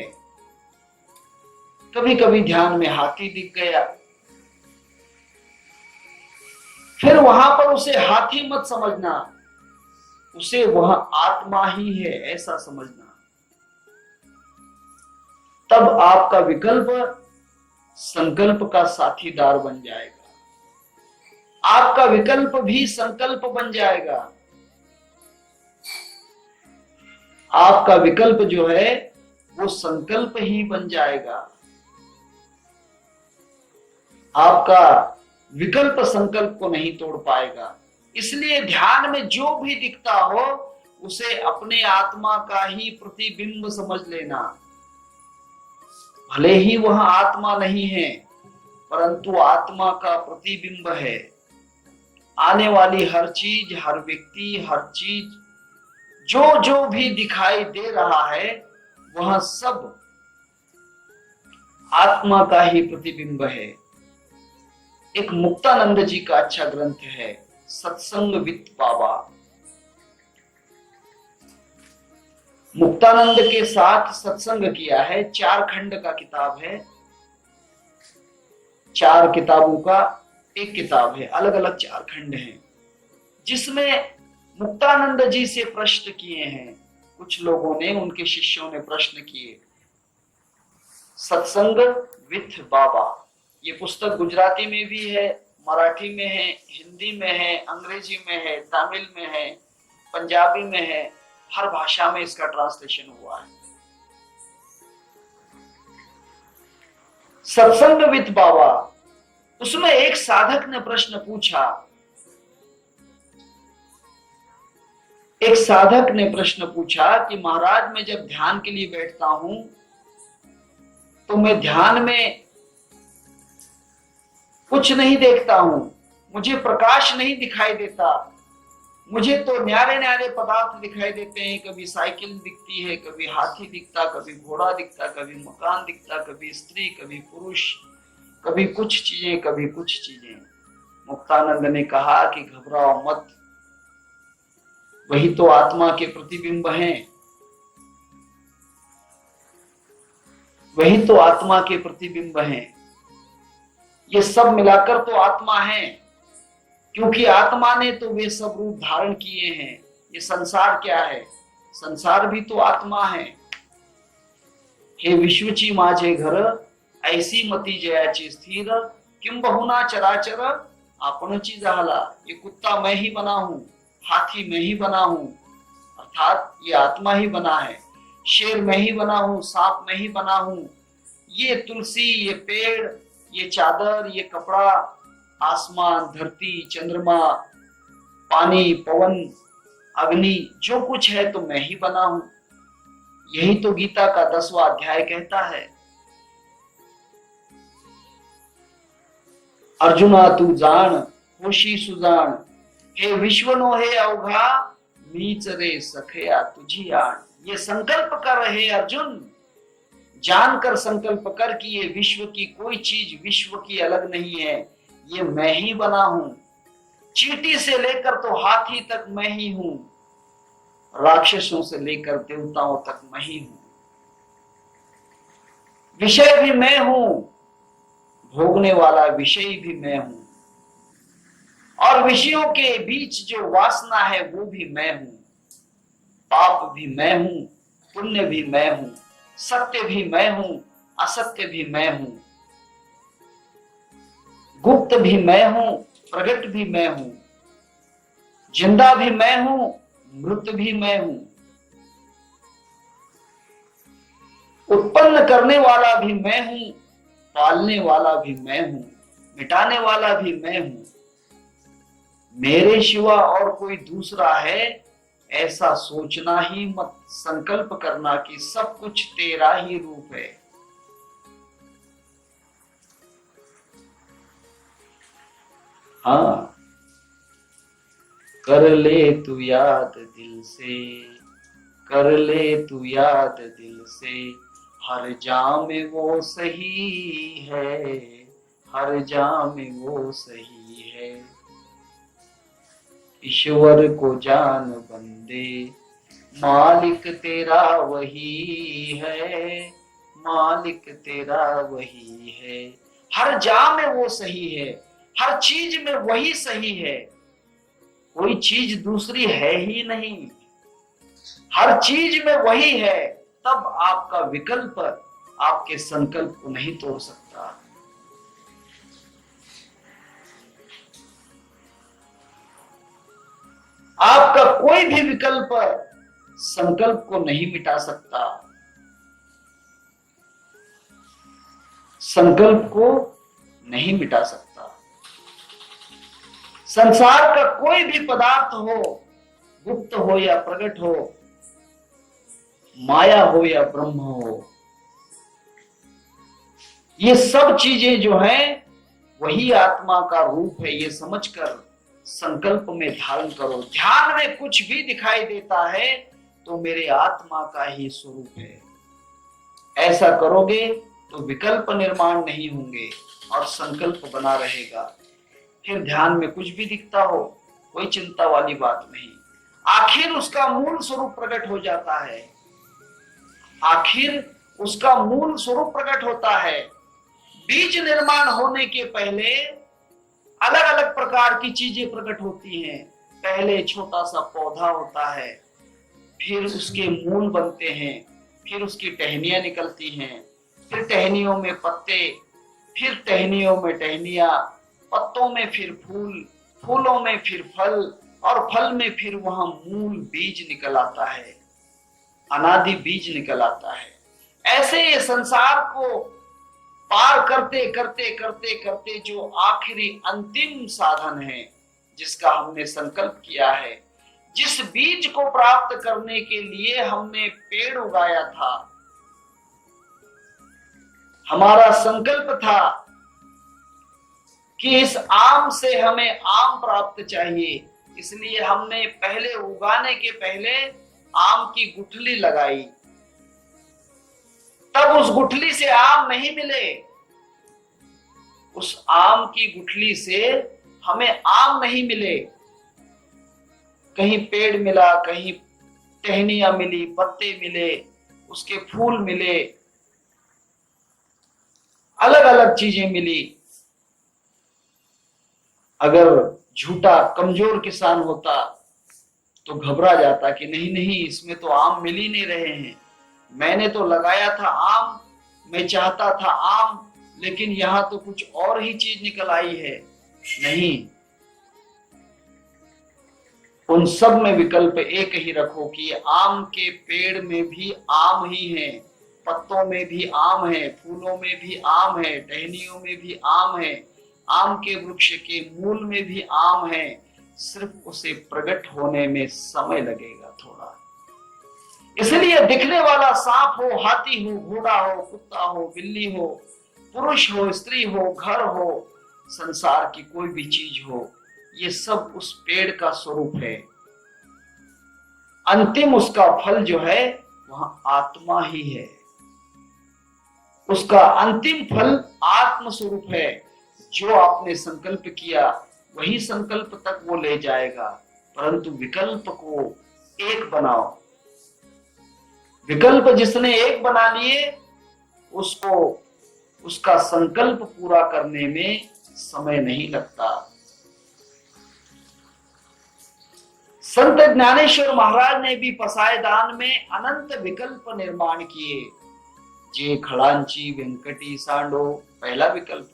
कभी कभी ध्यान में हाथी दिख गया, फिर वहां पर उसे हाथी मत समझना, उसे वह आत्मा ही है ऐसा समझना। तब आपका विकल्प संकल्प का साथीदार बन जाएगा, आपका विकल्प भी संकल्प बन जाएगा। आपका विकल्प जो है वो संकल्प ही बन जाएगा। आपका विकल्प संकल्प को नहीं तोड़ पाएगा। इसलिए ध्यान में जो भी दिखता हो, उसे अपने आत्मा का ही प्रतिबिंब समझ लेना। भले ही वह आत्मा नहीं है, परंतु आत्मा का प्रतिबिंब है। आने वाली हर चीज, हर व्यक्ति, हर चीज, जो जो भी दिखाई दे रहा है, वह सब आत्मा का ही प्रतिबिंब है। एक मुक्तानंद जी का अच्छा ग्रंथ है, सत्संग विद बाबा। मुक्तानंद के साथ सत्संग किया है, 4 खंड का किताब है। 4 किताबों का एक किताब है, अलग अलग 4 खंड हैं, जिसमें मुक्तानंद जी से प्रश्न किए हैं। कुछ लोगों ने, उनके शिष्यों ने प्रश्न किए। सत्संग विद बाबा, ये पुस्तक गुजराती में भी है, मराठी में है, हिंदी में है, अंग्रेजी में है, तमिल में है, पंजाबी में है, हर भाषा में इसका ट्रांसलेशन हुआ है। सत्संग विद बाबा, उसमें एक साधक ने प्रश्न पूछा। एक साधक ने प्रश्न पूछा कि महाराज, मैं जब ध्यान के लिए बैठता हूं, तो मैं ध्यान में कुछ नहीं देखता हूं, मुझे प्रकाश नहीं दिखाई देता, मुझे तो न्यारे न्यारे पदार्थ दिखाई देते हैं। कभी साइकिल दिखती है, कभी हाथी दिखता, कभी घोड़ा दिखता, कभी मकान दिखता, कभी स्त्री, कभी पुरुष, कभी कुछ चीजें, कभी कुछ चीजें। मुक्तानंद ने कहा कि घबराओ मत, वही तो आत्मा के प्रतिबिंब हैं, वही तो आत्मा के प्रतिबिंब हैं। ये सब मिलाकर तो आत्मा है, क्योंकि आत्मा ने तो वे सब रूप धारण किए हैं। ये संसार क्या है? संसार भी तो आत्मा है। हे विश्वची माझे घर, ऐसी मती जयाची स्थिर, किम बहुना चराचर आपणची झाला, ये कुत्ता मैं ही बना हूं, हाथी मैं ही बना हूं, अर्थात ये आत्मा ही बना है। शेर मैं ही बना हूं, सांप मैं ही बना हूं, ये तुलसी, ये पेड़, ये चादर, ये कपड़ा, आसमान, धरती, चंद्रमा, पानी, पवन, अग्नि, जो कुछ है तो मैं ही बना हूं। यही तो गीता का 10वां अध्याय कहता है। अर्जुना तू जान होशी सुजान, हे विश्वनो हे अवघा, मीच रे सखया तुझी आण। ये संकल्प कर हे अर्जुन, जानकर संकल्प कर कि ये विश्व की कोई चीज विश्व की अलग नहीं है, ये मैं ही बना हूं। चींटी से लेकर तो हाथी तक मैं ही हूं, राक्षसों से लेकर देवताओं तक मैं ही हूं। विषय भी मैं हूं, भोगने वाला विषय भी मैं हूं, और विषयों के बीच जो वासना है वो भी मैं हूं। पाप भी मैं हूं, पुण्य भी मैं हूं, सत्य भी मैं हूं, असत्य भी मैं हूं, गुप्त भी मैं हूं, प्रकट भी मैं हूं, जिंदा भी मैं हूं, मृत भी मैं हूं, उत्पन्न करने वाला भी मैं हूं, पालने वाला भी मैं हूं, मिटाने वाला भी मैं हूं। मेरे सिवा और कोई दूसरा है ऐसा सोचना ही मत। संकल्प करना कि सब कुछ तेरा ही रूप है। हाँ, कर ले तू याद दिल से, कर ले तू याद दिल से, हर जाम में वो सही है, हर जाम में वो सही है। ईश्वर को जान बंदे, मालिक तेरा वही है, मालिक तेरा वही है। हर जाम में वो सही है, हर चीज में वही सही है, कोई चीज दूसरी है ही नहीं। हर चीज में वही है, तब आपका विकल्प आपके संकल्प को नहीं तोड़ सकता। आपका कोई भी विकल्प संकल्प को नहीं मिटा सकता, संकल्प को नहीं मिटा सकता। संसार का कोई भी पदार्थ हो, गुप्त हो या प्रकट हो, माया हो या ब्रह्म हो, ये सब चीजें जो हैं वही आत्मा का रूप है। ये समझकर संकल्प में धारण करो। ध्यान में कुछ भी दिखाई देता है तो मेरे आत्मा का ही स्वरूप है। ऐसा करोगे तो विकल्प निर्माण नहीं होंगे और संकल्प बना रहेगा। फिर ध्यान में कुछ भी दिखता हो, कोई चिंता वाली बात नहीं। आखिर उसका मूल स्वरूप प्रकट हो जाता है, आखिर उसका मूल स्वरूप प्रकट होता है। बीज निर्माण होने के पहले अलग अलग प्रकार की चीजें प्रकट होती हैं। पहले छोटा सा पौधा होता है, फिर उसके मूल बनते हैं, फिर उसकी टहनियां निकलती हैं, फिर टहनियों में पत्ते, फिर टहनियों में टहनियां, पत्तों में फिर फूल, फूलों में फिर फल, और फल में फिर वहां मूल बीज निकल आता है, अनादि बीज निकल आता है। ऐसे ये संसार को पार करते करते करते करते जो आखिरी अंतिम साधन है, जिसका हमने संकल्प किया है, जिस बीज को प्राप्त करने के लिए हमने पेड़ उगाया था, हमारा संकल्प था कि इस आम से हमें आम प्राप्त चाहिए, इसलिए हमने पहले उगाने के पहले आम की गुठली लगाई। तब उस गुठली से आम नहीं मिले, उस आम की गुठली से हमें आम नहीं मिले। कहीं पेड़ मिला, कहीं टहनियां मिली, पत्ते मिले, उसके फूल मिले, अलग अलग चीजें मिली। अगर झूठा कमजोर किसान होता तो घबरा जाता कि नहीं नहीं, इसमें तो आम मिल ही नहीं रहे हैं, मैंने तो लगाया था आम, मैं चाहता था आम, लेकिन यहां तो कुछ और ही चीज निकल आई है। नहीं, उन सब में विकल्प एक ही रखो कि आम के पेड़ में भी आम ही है, पत्तों में भी आम है, फूलों में भी आम है, टहनियों में भी आम है, आम के वृक्ष के मूल में भी आम है, सिर्फ उसे प्रकट होने में समय लगेगा थोड़ा। इसलिए दिखने वाला सांप हो, हाथी हो, घोड़ा हो, कुत्ता हो, बिल्ली हो, पुरुष हो, स्त्री हो, घर हो, संसार की कोई भी चीज हो, ये सब उस पेड़ का स्वरूप है। अंतिम उसका फल जो है वह आत्मा ही है। उसका अंतिम फल आत्म स्वरूप है। जो आपने संकल्प किया वही संकल्प तक वो ले जाएगा, परंतु विकल्प को एक बनाओ। विकल्प जिसने एक बना लिए उसको उसका संकल्प पूरा करने में समय नहीं लगता। संत ज्ञानेश्वर महाराज ने भी पसायदान में अनंत विकल्प निर्माण किए। जे खड़ांची वेंकटी सांडो, पहला विकल्प।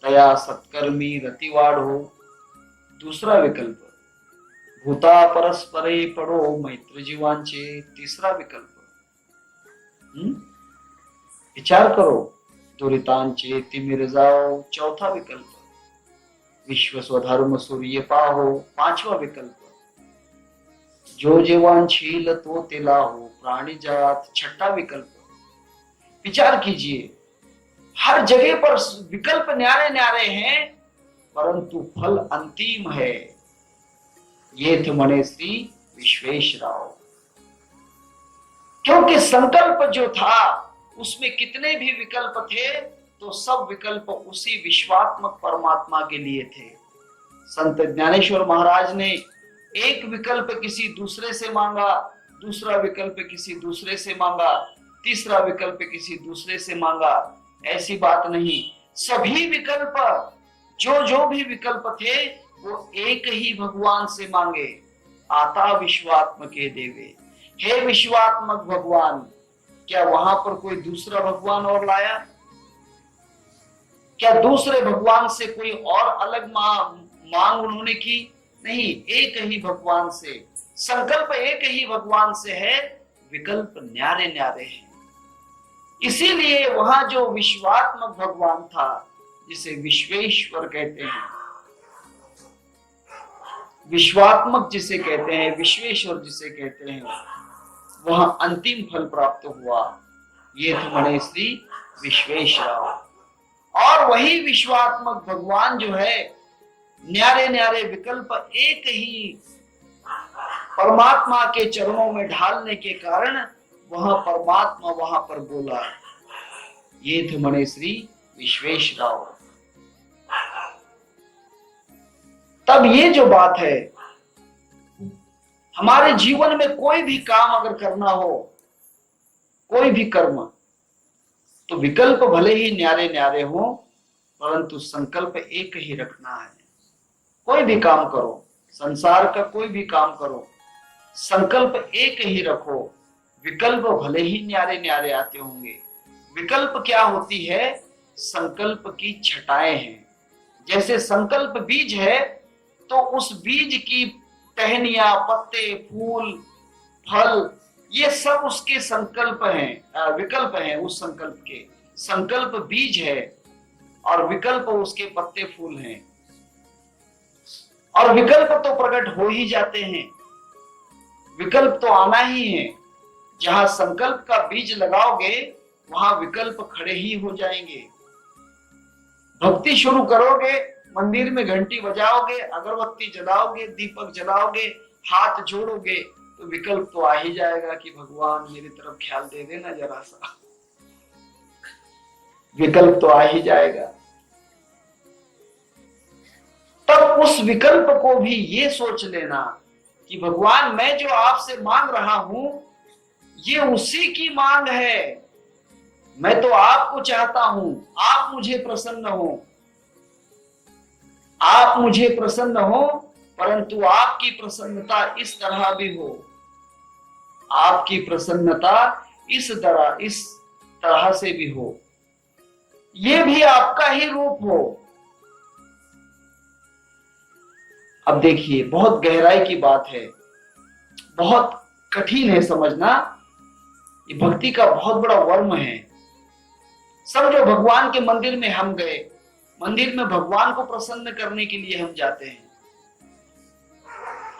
तया सत्कर्मी रतिवाढ़ो, दूसरा विकल्प। भूता परस्परे पड़ो मैत्र जीवांचे, तीसरा विकल्प। विचार करो। दुरितांचे तिमिर जाओ, चौथा विकल्प। विश्व स्वधर्म सूर्य पाहो, पांचवा विकल्प। जो जीवांशील तो तिला हो प्राणी जात, छठा विकल्प। विचार कीजिए, हर जगह पर विकल्प न्यारे न्यारे हैं, परंतु फल अंतिम है। ये थे मणे श्री विश्वेश्वराव। क्योंकि संकल्प जो था उसमें कितने भी विकल्प थे तो सब विकल्प उसी विश्वात्मक परमात्मा के लिए थे। संत ज्ञानेश्वर महाराज ने एक विकल्प किसी दूसरे से मांगा, दूसरा विकल्प किसी दूसरे से मांगा, तीसरा विकल्प किसी दूसरे से मांगा। ऐसी बात नहीं, सभी विकल्प जो भी विकल्प थे वो एक ही भगवान से मांगे। आता विश्वात्म के देवे, हे विश्वात्मक भगवान। क्या वहां पर कोई दूसरा भगवान और लाया? क्या दूसरे भगवान से कोई और अलग मांग उन्होंने की? नहीं, एक ही भगवान से, संकल्प एक ही भगवान से है, विकल्प न्यारे न्यारे हैं। इसीलिए वहां जो विश्वात्मक भगवान था, जिसे विश्वेश्वर कहते हैं, विश्वात्मक जिसे कहते हैं, विश्वेश्वर जिसे कहते हैं, वह अंतिम फल प्राप्त हुआ। ये थे मणे श्री विश्वेश्वराव। और वही विश्वात्मक भगवान जो है, न्यारे न्यारे विकल्प एक ही परमात्मा के चरणों में ढालने के कारण वह परमात्मा वहां पर बोला। ये थे मणे श्री विश्वेश्वराव। तब ये जो बात है, हमारे जीवन में कोई भी काम अगर करना हो, कोई भी कर्म, तो विकल्प भले ही न्यारे न्यारे हो, परंतु संकल्प एक ही रखना है। कोई भी काम करो, संसार का कोई भी काम करो, संकल्प एक ही रखो। विकल्प भले ही न्यारे न्यारे आते होंगे। विकल्प क्या होती है? संकल्प की छटाएं हैं। जैसे संकल्प बीज है तो उस बीज की टहनियां, पत्ते, फूल, फल, ये सब उसके संकल्प हैं, विकल्प हैं उस संकल्प के। संकल्प बीज है और विकल्प उसके पत्ते फूल हैं। और विकल्प तो प्रकट हो ही जाते हैं, विकल्प तो आना ही है। जहां संकल्प का बीज लगाओगे वहां विकल्प खड़े ही हो जाएंगे। भक्ति शुरू करोगे, मंदिर में घंटी बजाओगे, अगरबत्ती जलाओगे, दीपक जलाओगे, हाथ जोड़ोगे, तो विकल्प तो आ ही जाएगा कि भगवान मेरी तरफ ख्याल दे देना जरा सा। विकल्प तो आ ही जाएगा। तब उस विकल्प को भी ये सोच लेना कि भगवान मैं जो आपसे मांग रहा हूं ये उसी की मांग है। मैं तो आपको चाहता हूं, आप मुझे प्रसन्न हो, आप मुझे प्रसन्न हो, परंतु आपकी प्रसन्नता इस तरह भी हो, आपकी प्रसन्नता इस तरह से भी हो, ये भी आपका ही रूप हो। अब देखिए, बहुत गहराई की बात है, बहुत कठिन है समझना। ये भक्ति का बहुत बड़ा वर्म है। समझो, भगवान के मंदिर में हम गए, मंदिर में भगवान को प्रसन्न करने के लिए हम जाते हैं।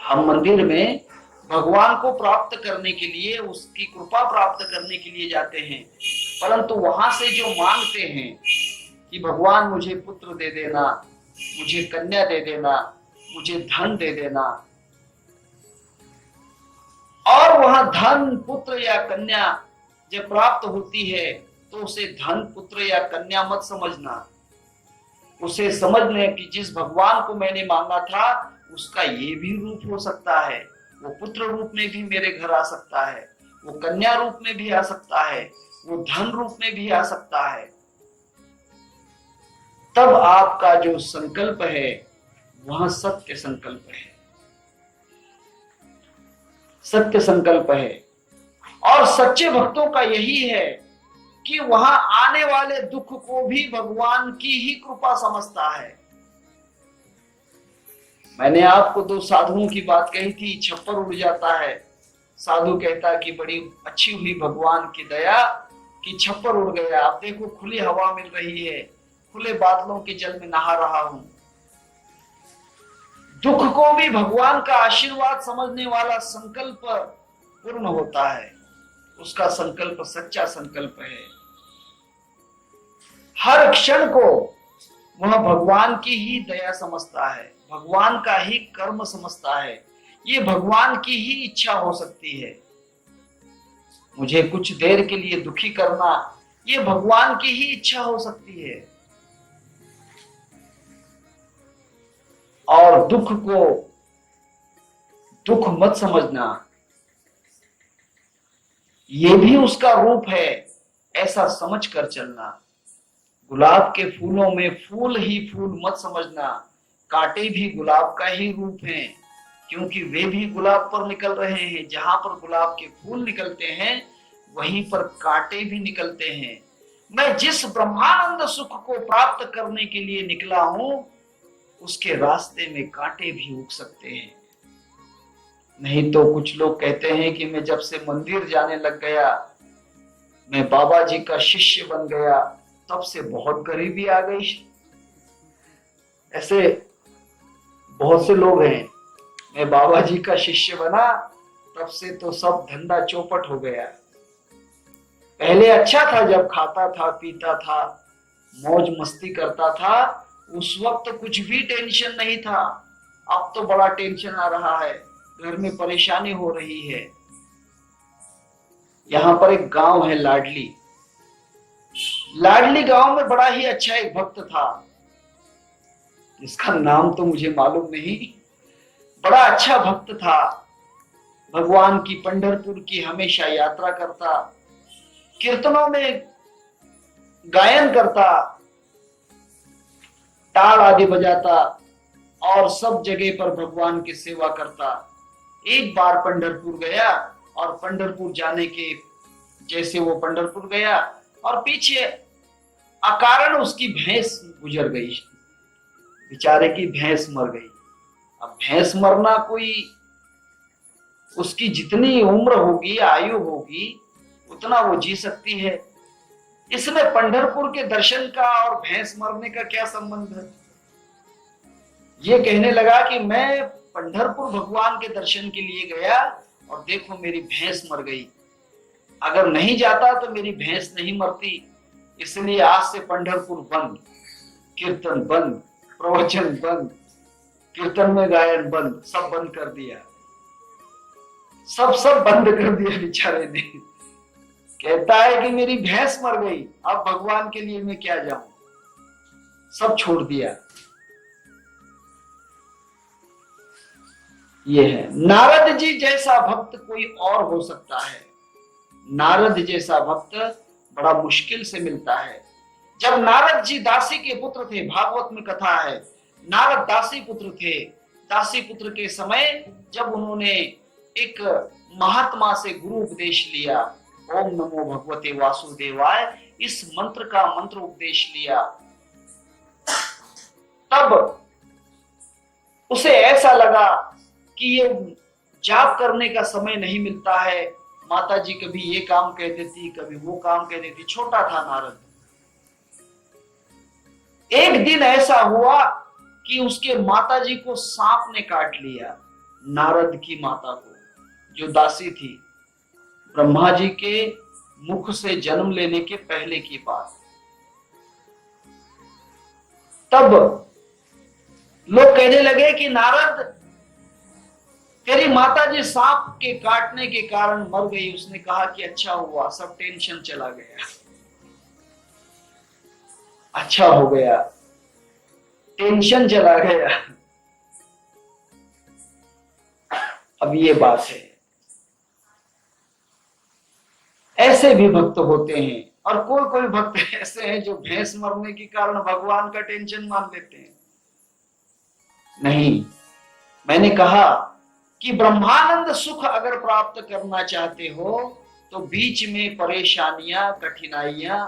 हम मंदिर में भगवान को प्राप्त करने के लिए, उसकी कृपा प्राप्त करने के लिए जाते हैं, परंतु वहां से जो मांगते हैं कि भगवान मुझे पुत्र दे देना, मुझे कन्या दे देना, मुझे धन दे देना, और वहां धन, पुत्र या कन्या जब प्राप्त होती है तो उसे धन, पुत्र या कन्या मत समझना। उसे समझ लें कि जिस भगवान को मैंने मांगा था उसका ये भी रूप हो सकता है, वो पुत्र रूप में भी मेरे घर आ सकता है, वो कन्या रूप में भी आ सकता है, वो धन रूप में भी आ सकता है। तब आपका जो संकल्प है वह सत्य संकल्प है, सत्य संकल्प है। और सच्चे भक्तों का यही है कि वहां आने वाले दुख को भी भगवान की ही कृपा समझता है। मैंने आपको 2 साधुओं की बात कही थी, छप्पर उड़ जाता है। साधु कहता कि बड़ी अच्छी हुई भगवान की दया कि छप्पर उड़ गया, अब देखो खुली हवा मिल रही है, खुले बादलों के जल में नहा रहा हूं। दुख को भी भगवान का आशीर्वाद समझने वाला संकल्प पूर्ण होता है, उसका संकल्प सच्चा संकल्प है। हर क्षण को वह भगवान की ही दया समझता है, भगवान का ही कर्म समझता है। ये भगवान की ही इच्छा हो सकती है। मुझे कुछ देर के लिए दुखी करना, ये भगवान की ही इच्छा हो सकती है। और दुख को दुख मत समझना, ये भी उसका रूप है, ऐसा समझ कर चलना। गुलाब के फूलों में फूल ही फूल मत समझना, कांटे भी गुलाब का ही रूप हैं, क्योंकि वे भी गुलाब पर निकल रहे हैं। जहां पर गुलाब के फूल निकलते हैं वहीं पर कांटे भी निकलते हैं। मैं जिस ब्रह्मानंद सुख को प्राप्त करने के लिए निकला हूं उसके रास्ते में कांटे भी उग सकते हैं। नहीं तो कुछ लोग कहते हैं कि मैं जब से मंदिर जाने लग गया, मैं बाबा जी का शिष्य बन गया, तब से बहुत गरीबी आ गई। ऐसे बहुत से लोग हैं, मैं बाबा जी का शिष्य बना तब से तो सब धंधा चौपट हो गया। पहले अच्छा था, जब खाता था, पीता था, मौज मस्ती करता था, उस वक्त कुछ भी टेंशन नहीं था। अब तो बड़ा टेंशन आ रहा है, घर में परेशानी हो रही है। यहां पर एक गांव है लाडली, लाडली गांव में बड़ा ही अच्छा एक भक्त था, जिसका नाम तो मुझे मालूम नहीं। बड़ा अच्छा भक्त था, भगवान की पंढरपुर की हमेशा यात्रा करता, कीर्तनों में गायन करता, ताल आदि बजाता और सब जगह पर भगवान की सेवा करता। एक बार पंढरपुर गया और पंढरपुर जाने के जैसे वो पंढरपुर गया और पीछे अकारण उसकी भैंस गुजर गई, बेचारे की भैंस मर गई। अब भैंस मरना, कोई उसकी जितनी उम्र होगी, आयु होगी, उतना वो जी सकती है। इसमें पंढरपुर के दर्शन का और भैंस मरने का क्या संबंध है? ये कहने लगा कि मैं पंढरपुर भगवान के दर्शन के लिए गया और देखो मेरी भैंस मर गई। अगर नहीं जाता तो मेरी भैंस नहीं मरती, इसलिए आज से पंढरपुर बंद, कीर्तन बंद, प्रवचन बंद, कीर्तन में गायन बंद, सब बंद कर दिया। सब बंद कर दिया बेचारे ने। कहता है कि मेरी भैंस मर गई, अब भगवान के लिए मैं क्या जाऊं, सब छोड़ दिया। ये है, नारद जी जैसा भक्त कोई और हो सकता है। नारद जैसा भक्त बड़ा मुश्किल से मिलता है। जब नारद जी दासी के पुत्र थे, भागवत में कथा है, नारद दासी पुत्र थे। दासी पुत्र के समय जब उन्होंने एक महात्मा से गुरु उपदेश लिया, ओम नमो भगवते वासुदेवाय, इस मंत्र का मंत्र उपदेश लिया, तब उसे ऐसा लगा कि ये जाप करने का समय नहीं मिलता है। माता जी कभी ये काम कह देती, कभी वो काम कह देती। छोटा था नारद। एक दिन ऐसा हुआ कि उसके माता जी को सांप ने काट लिया। नारद की माता को, जो दासी थी, ब्रह्मा जी के मुख से जन्म लेने के पहले की बात। तब लोग कहने लगे कि नारद, तेरी माता जी सांप के काटने के कारण मर गई। उसने कहा कि अच्छा हुआ, सब टेंशन चला गया, अच्छा हो गया, टेंशन चला गया। अब ये बात है, ऐसे भी भक्त होते हैं। और कोई कोई भक्त ऐसे हैं जो भैंस मरने के कारण भगवान का टेंशन मान लेते हैं। नहीं, मैंने कहा कि ब्रह्मानंद सुख अगर प्राप्त करना चाहते हो तो बीच में परेशानियां, कठिनाइयां,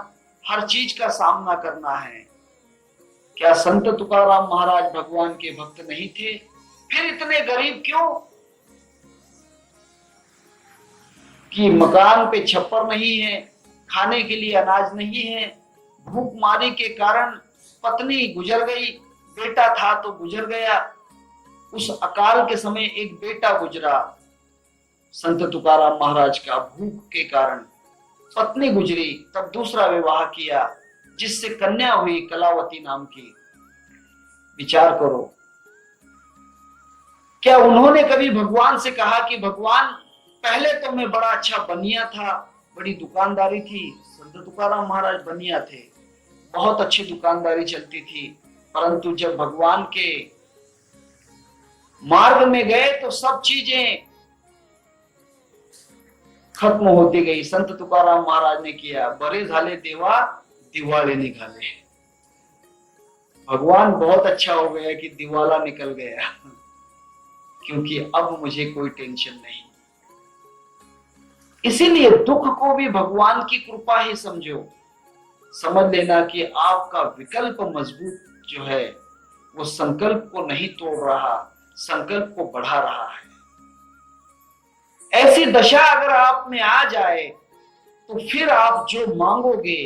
हर चीज का सामना करना है। क्या संत तुकाराम महाराज भगवान के भक्त नहीं थे? फिर इतने गरीब क्यों कि मकान पे छप्पर नहीं है, खाने के लिए अनाज नहीं है, भूखमारी के कारण पत्नी गुजर गई, बेटा था तो गुजर गया। उस अकाल के समय एक बेटा गुजरा संत तुकाराम महाराज का, भूख के कारण। पत्नी गुजरी, तब दूसरा विवाह किया जिससे कन्या हुई कलावती नाम की। विचार करो, क्या उन्होंने कभी भगवान से कहा कि भगवान, पहले तो मैं बड़ा अच्छा बनिया था, बड़ी दुकानदारी थी। संत तुकाराम महाराज बनिया थे, बहुत अच्छी दुकानदारी चलती थी, परंतु जब भगवान के मार्ग में गए तो सब चीजें खत्म होती गई। संत तुकाराम महाराज ने किया, बरे झाले देवा दिवाळे निघाले। भगवान बहुत अच्छा हो गया कि दिवाला निकल गया, क्योंकि अब मुझे कोई टेंशन नहीं। इसीलिए दुख को भी भगवान की कृपा ही समझो। समझ लेना कि आपका विकल्प मजबूत जो है वो संकल्प को नहीं तोड़ रहा, संकल्प को बढ़ा रहा है। ऐसी दशा अगर आप में आ जाए तो फिर आप जो मांगोगे,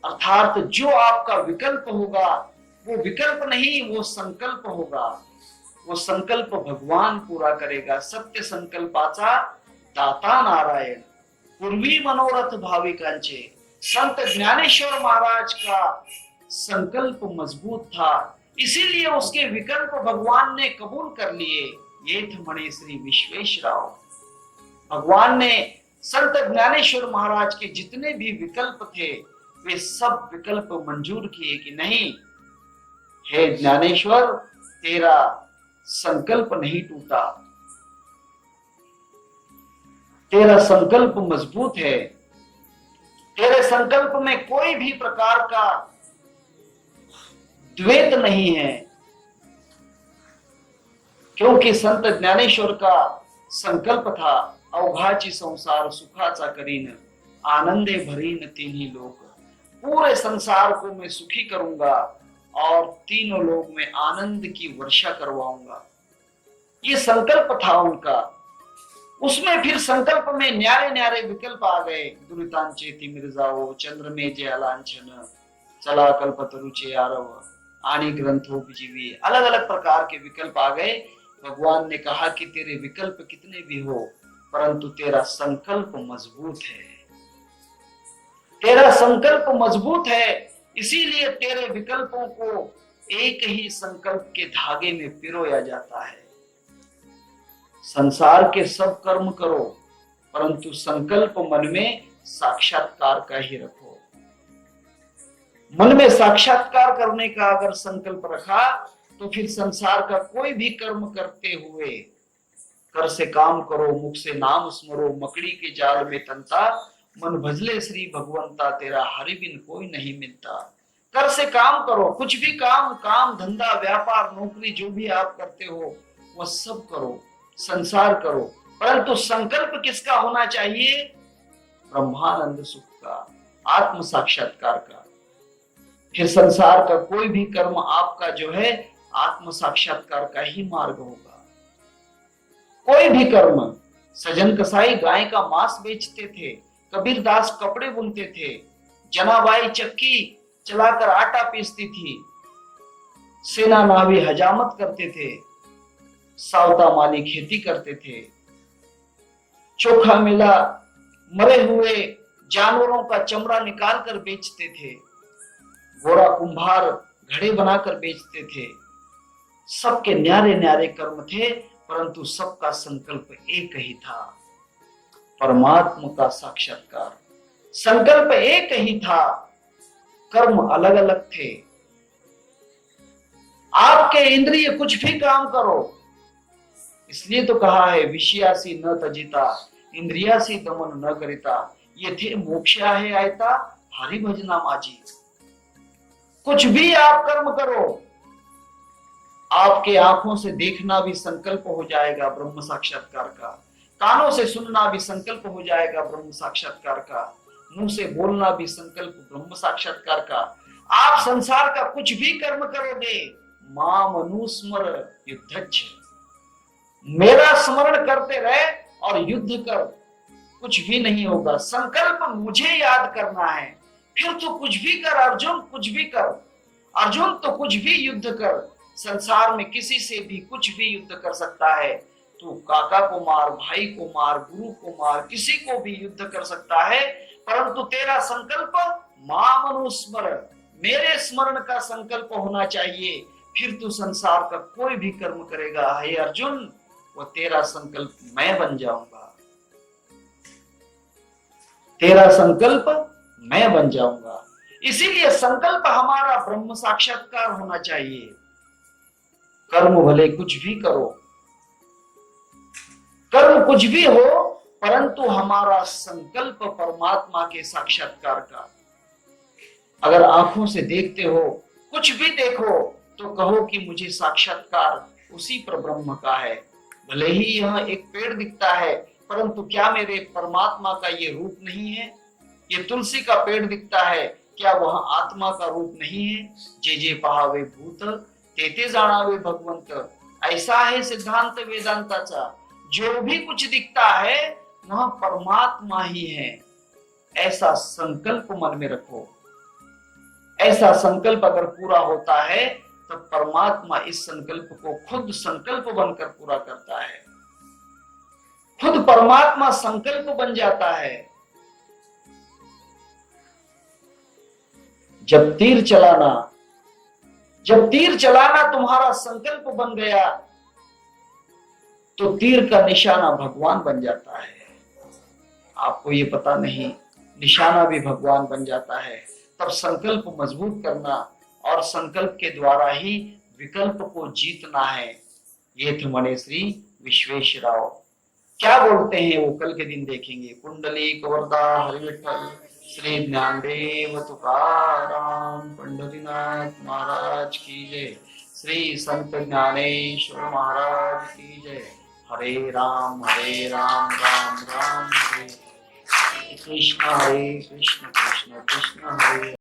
अर्थात जो आपका विकल्प होगा, वो विकल्प नहीं, वो संकल्प होगा। वो संकल्प भगवान पूरा करेगा। सत्य संकल्पाचा दाता नारायण, पूर्वी मनोरथ भाविकांचे। संत ज्ञानेश्वर महाराज का संकल्प मजबूत था, इसीलिए उसके विकल्प भगवान ने कबूल कर लिए। ये थे मणि श्री विश्वेश्वराव। भगवान ने संत ज्ञानेश्वर महाराज के जितने भी विकल्प थे वे सब विकल्प मंजूर किए कि नहीं, हे ज्ञानेश्वर, तेरा संकल्प नहीं टूटा, तेरा संकल्प मजबूत है, तेरे संकल्प में कोई भी प्रकार का द्वैत नहीं है। क्योंकि संत ज्ञानेश्वर का संकल्प था, अवघाची संसार सुखाचा करीन, आनंदे भरीन तिन्ही लोक। पूरे संसार को मैं सुखी करूंगा और तीनों लोग में आनंद की वर्षा करवाऊंगा। ये संकल्प था उनका। उसमें फिर संकल्प में न्यारे न्यारे विकल्प आ गए। दुरितांचे तिमिरजाओ, चंद्र में जय लांछन, चला कल्पतरुचे आरव, आनी ग्रंथों जीवी। अलग अलग प्रकार के विकल्प आ गए। भगवान ने कहा कि तेरे विकल्प कितने भी हो, परंतु तेरा संकल्प मजबूत है, तेरा संकल्प मजबूत है, इसीलिए तेरे विकल्पों को एक ही संकल्प के धागे में पिरोया जाता है। संसार के सब कर्म करो, परंतु संकल्प मन में साक्षात्कार का ही रखो। मन में साक्षात्कार करने का अगर संकल्प रखा तो फिर संसार का कोई भी कर्म करते हुए, कर से काम करो, मुख से नाम स्मरो, मकड़ी के जाल में तंता, मन भजले श्री भगवंता, तेरा हरि बिन कोई नहीं मिलता। कर से काम करो, कुछ भी काम, काम धंधा व्यापार नौकरी जो भी आप करते हो वह सब करो, संसार करो, परंतु संकल्प किसका होना चाहिए? ब्रह्मानंद सुख का, आत्म साक्षात्कार का। फिर संसार का कोई भी कर्म आपका जो है आत्म साक्षात्कार का ही मार्ग होगा। कोई भी कर्म, सजन कसाई गाय का मांस बेचते थे, कबीरदास कपड़े बुनते थे, जनाबाई चक्की चलाकर आटा पीसती थी, सेना नावी हजामत करते थे, सावता माली खेती करते थे, चोखा मिला मरे हुए जानवरों का चमड़ा निकाल कर बेचते थे, गोरा कुंभार घड़े बनाकर बेचते थे। सबके न्यारे न्यारे कर्म थे, परंतु सबका संकल्प एक ही था, परमात्मा का साक्षात्कार। संकल्प एक ही था, कर्म अलग अलग थे। आपके इंद्रिय कुछ भी काम करो, इसलिए तो कहा है विषयासी न तजिता, इंद्रियासी दमन न करिता, ये थे मोक्षा है आयता, हरि भजना माजी। कुछ भी आप कर्म करो, आपके आंखों से देखना भी संकल्प हो जाएगा ब्रह्म साक्षात्कार का, कानों से सुनना भी संकल्प हो जाएगा ब्रह्म साक्षात्कार का, मुंह से बोलना भी संकल्प ब्रह्म साक्षात्कार का। आप संसार का कुछ भी कर्म करोगे, माम अनुस्मर युद्धच्छ, मेरा स्मरण करते रहे और युद्ध कर, कुछ भी नहीं होगा। संकल्प मुझे याद करना है, फिर तो कुछ भी कर अर्जुन, कुछ भी कर अर्जुन, तो कुछ भी युद्ध कर। संसार में किसी से भी कुछ भी युद्ध कर सकता है, तो काका को मार, भाई को मार, गुरु को मार, किसी को भी युद्ध कर सकता है, परंतु तेरा संकल्प माम अनुस्मर, मेरे स्मरण का संकल्प होना चाहिए, फिर तू संसार का कोई भी कर्म करेगा हे अर्जुन, वो तेरा संकल्प मैं बन जाऊंगा, तेरा संकल्प मैं बन जाऊंगा। इसीलिए संकल्प हमारा ब्रह्म साक्षात्कार होना चाहिए। कर्म भले कुछ भी करो, कर्म कुछ भी हो, परंतु हमारा संकल्प परमात्मा के साक्षात्कार का। अगर आंखों से देखते हो, कुछ भी देखो, तो कहो कि मुझे साक्षात्कार उसी पर ब्रह्म का है। भले ही यह एक पेड़ दिखता है, परंतु क्या मेरे परमात्मा का ये रूप नहीं है? ये तुलसी का पेड़ दिखता है, क्या वह आत्मा का रूप नहीं है? जे जे पहावे भूत ते ते जाणावे भगवंत, ऐसा है सिद्धांत वेदांताचा। जो भी कुछ दिखता है वह परमात्मा ही है, ऐसा संकल्प मन में रखो। ऐसा संकल्प अगर पूरा होता है तब परमात्मा इस संकल्प को खुद संकल्प बनकर पूरा करता है, खुद परमात्मा संकल्प बन जाता है। जब तीर चलाना तुम्हारा संकल्प बन गया, तो तीर का निशाना भगवान बन जाता है। आपको ये पता नहीं, निशाना भी भगवान बन जाता है। तब संकल्प मजबूत करना और संकल्प के द्वारा ही विकल्प को जीतना है। ये थे मणि श्री विश्वेश्वराव। क्या बोलते हैं वो कल के दिन देखेंगे। कुंडली कवरदा हरि विठ्ठल श्री ज्ञानदेव तुकाराम पंढरीनाथ महाराज की जय। श्री संत ज्ञानेश्वर महाराज की जय। हरे राम राम राम हरे कृष्ण कृष्ण कृष्ण हरे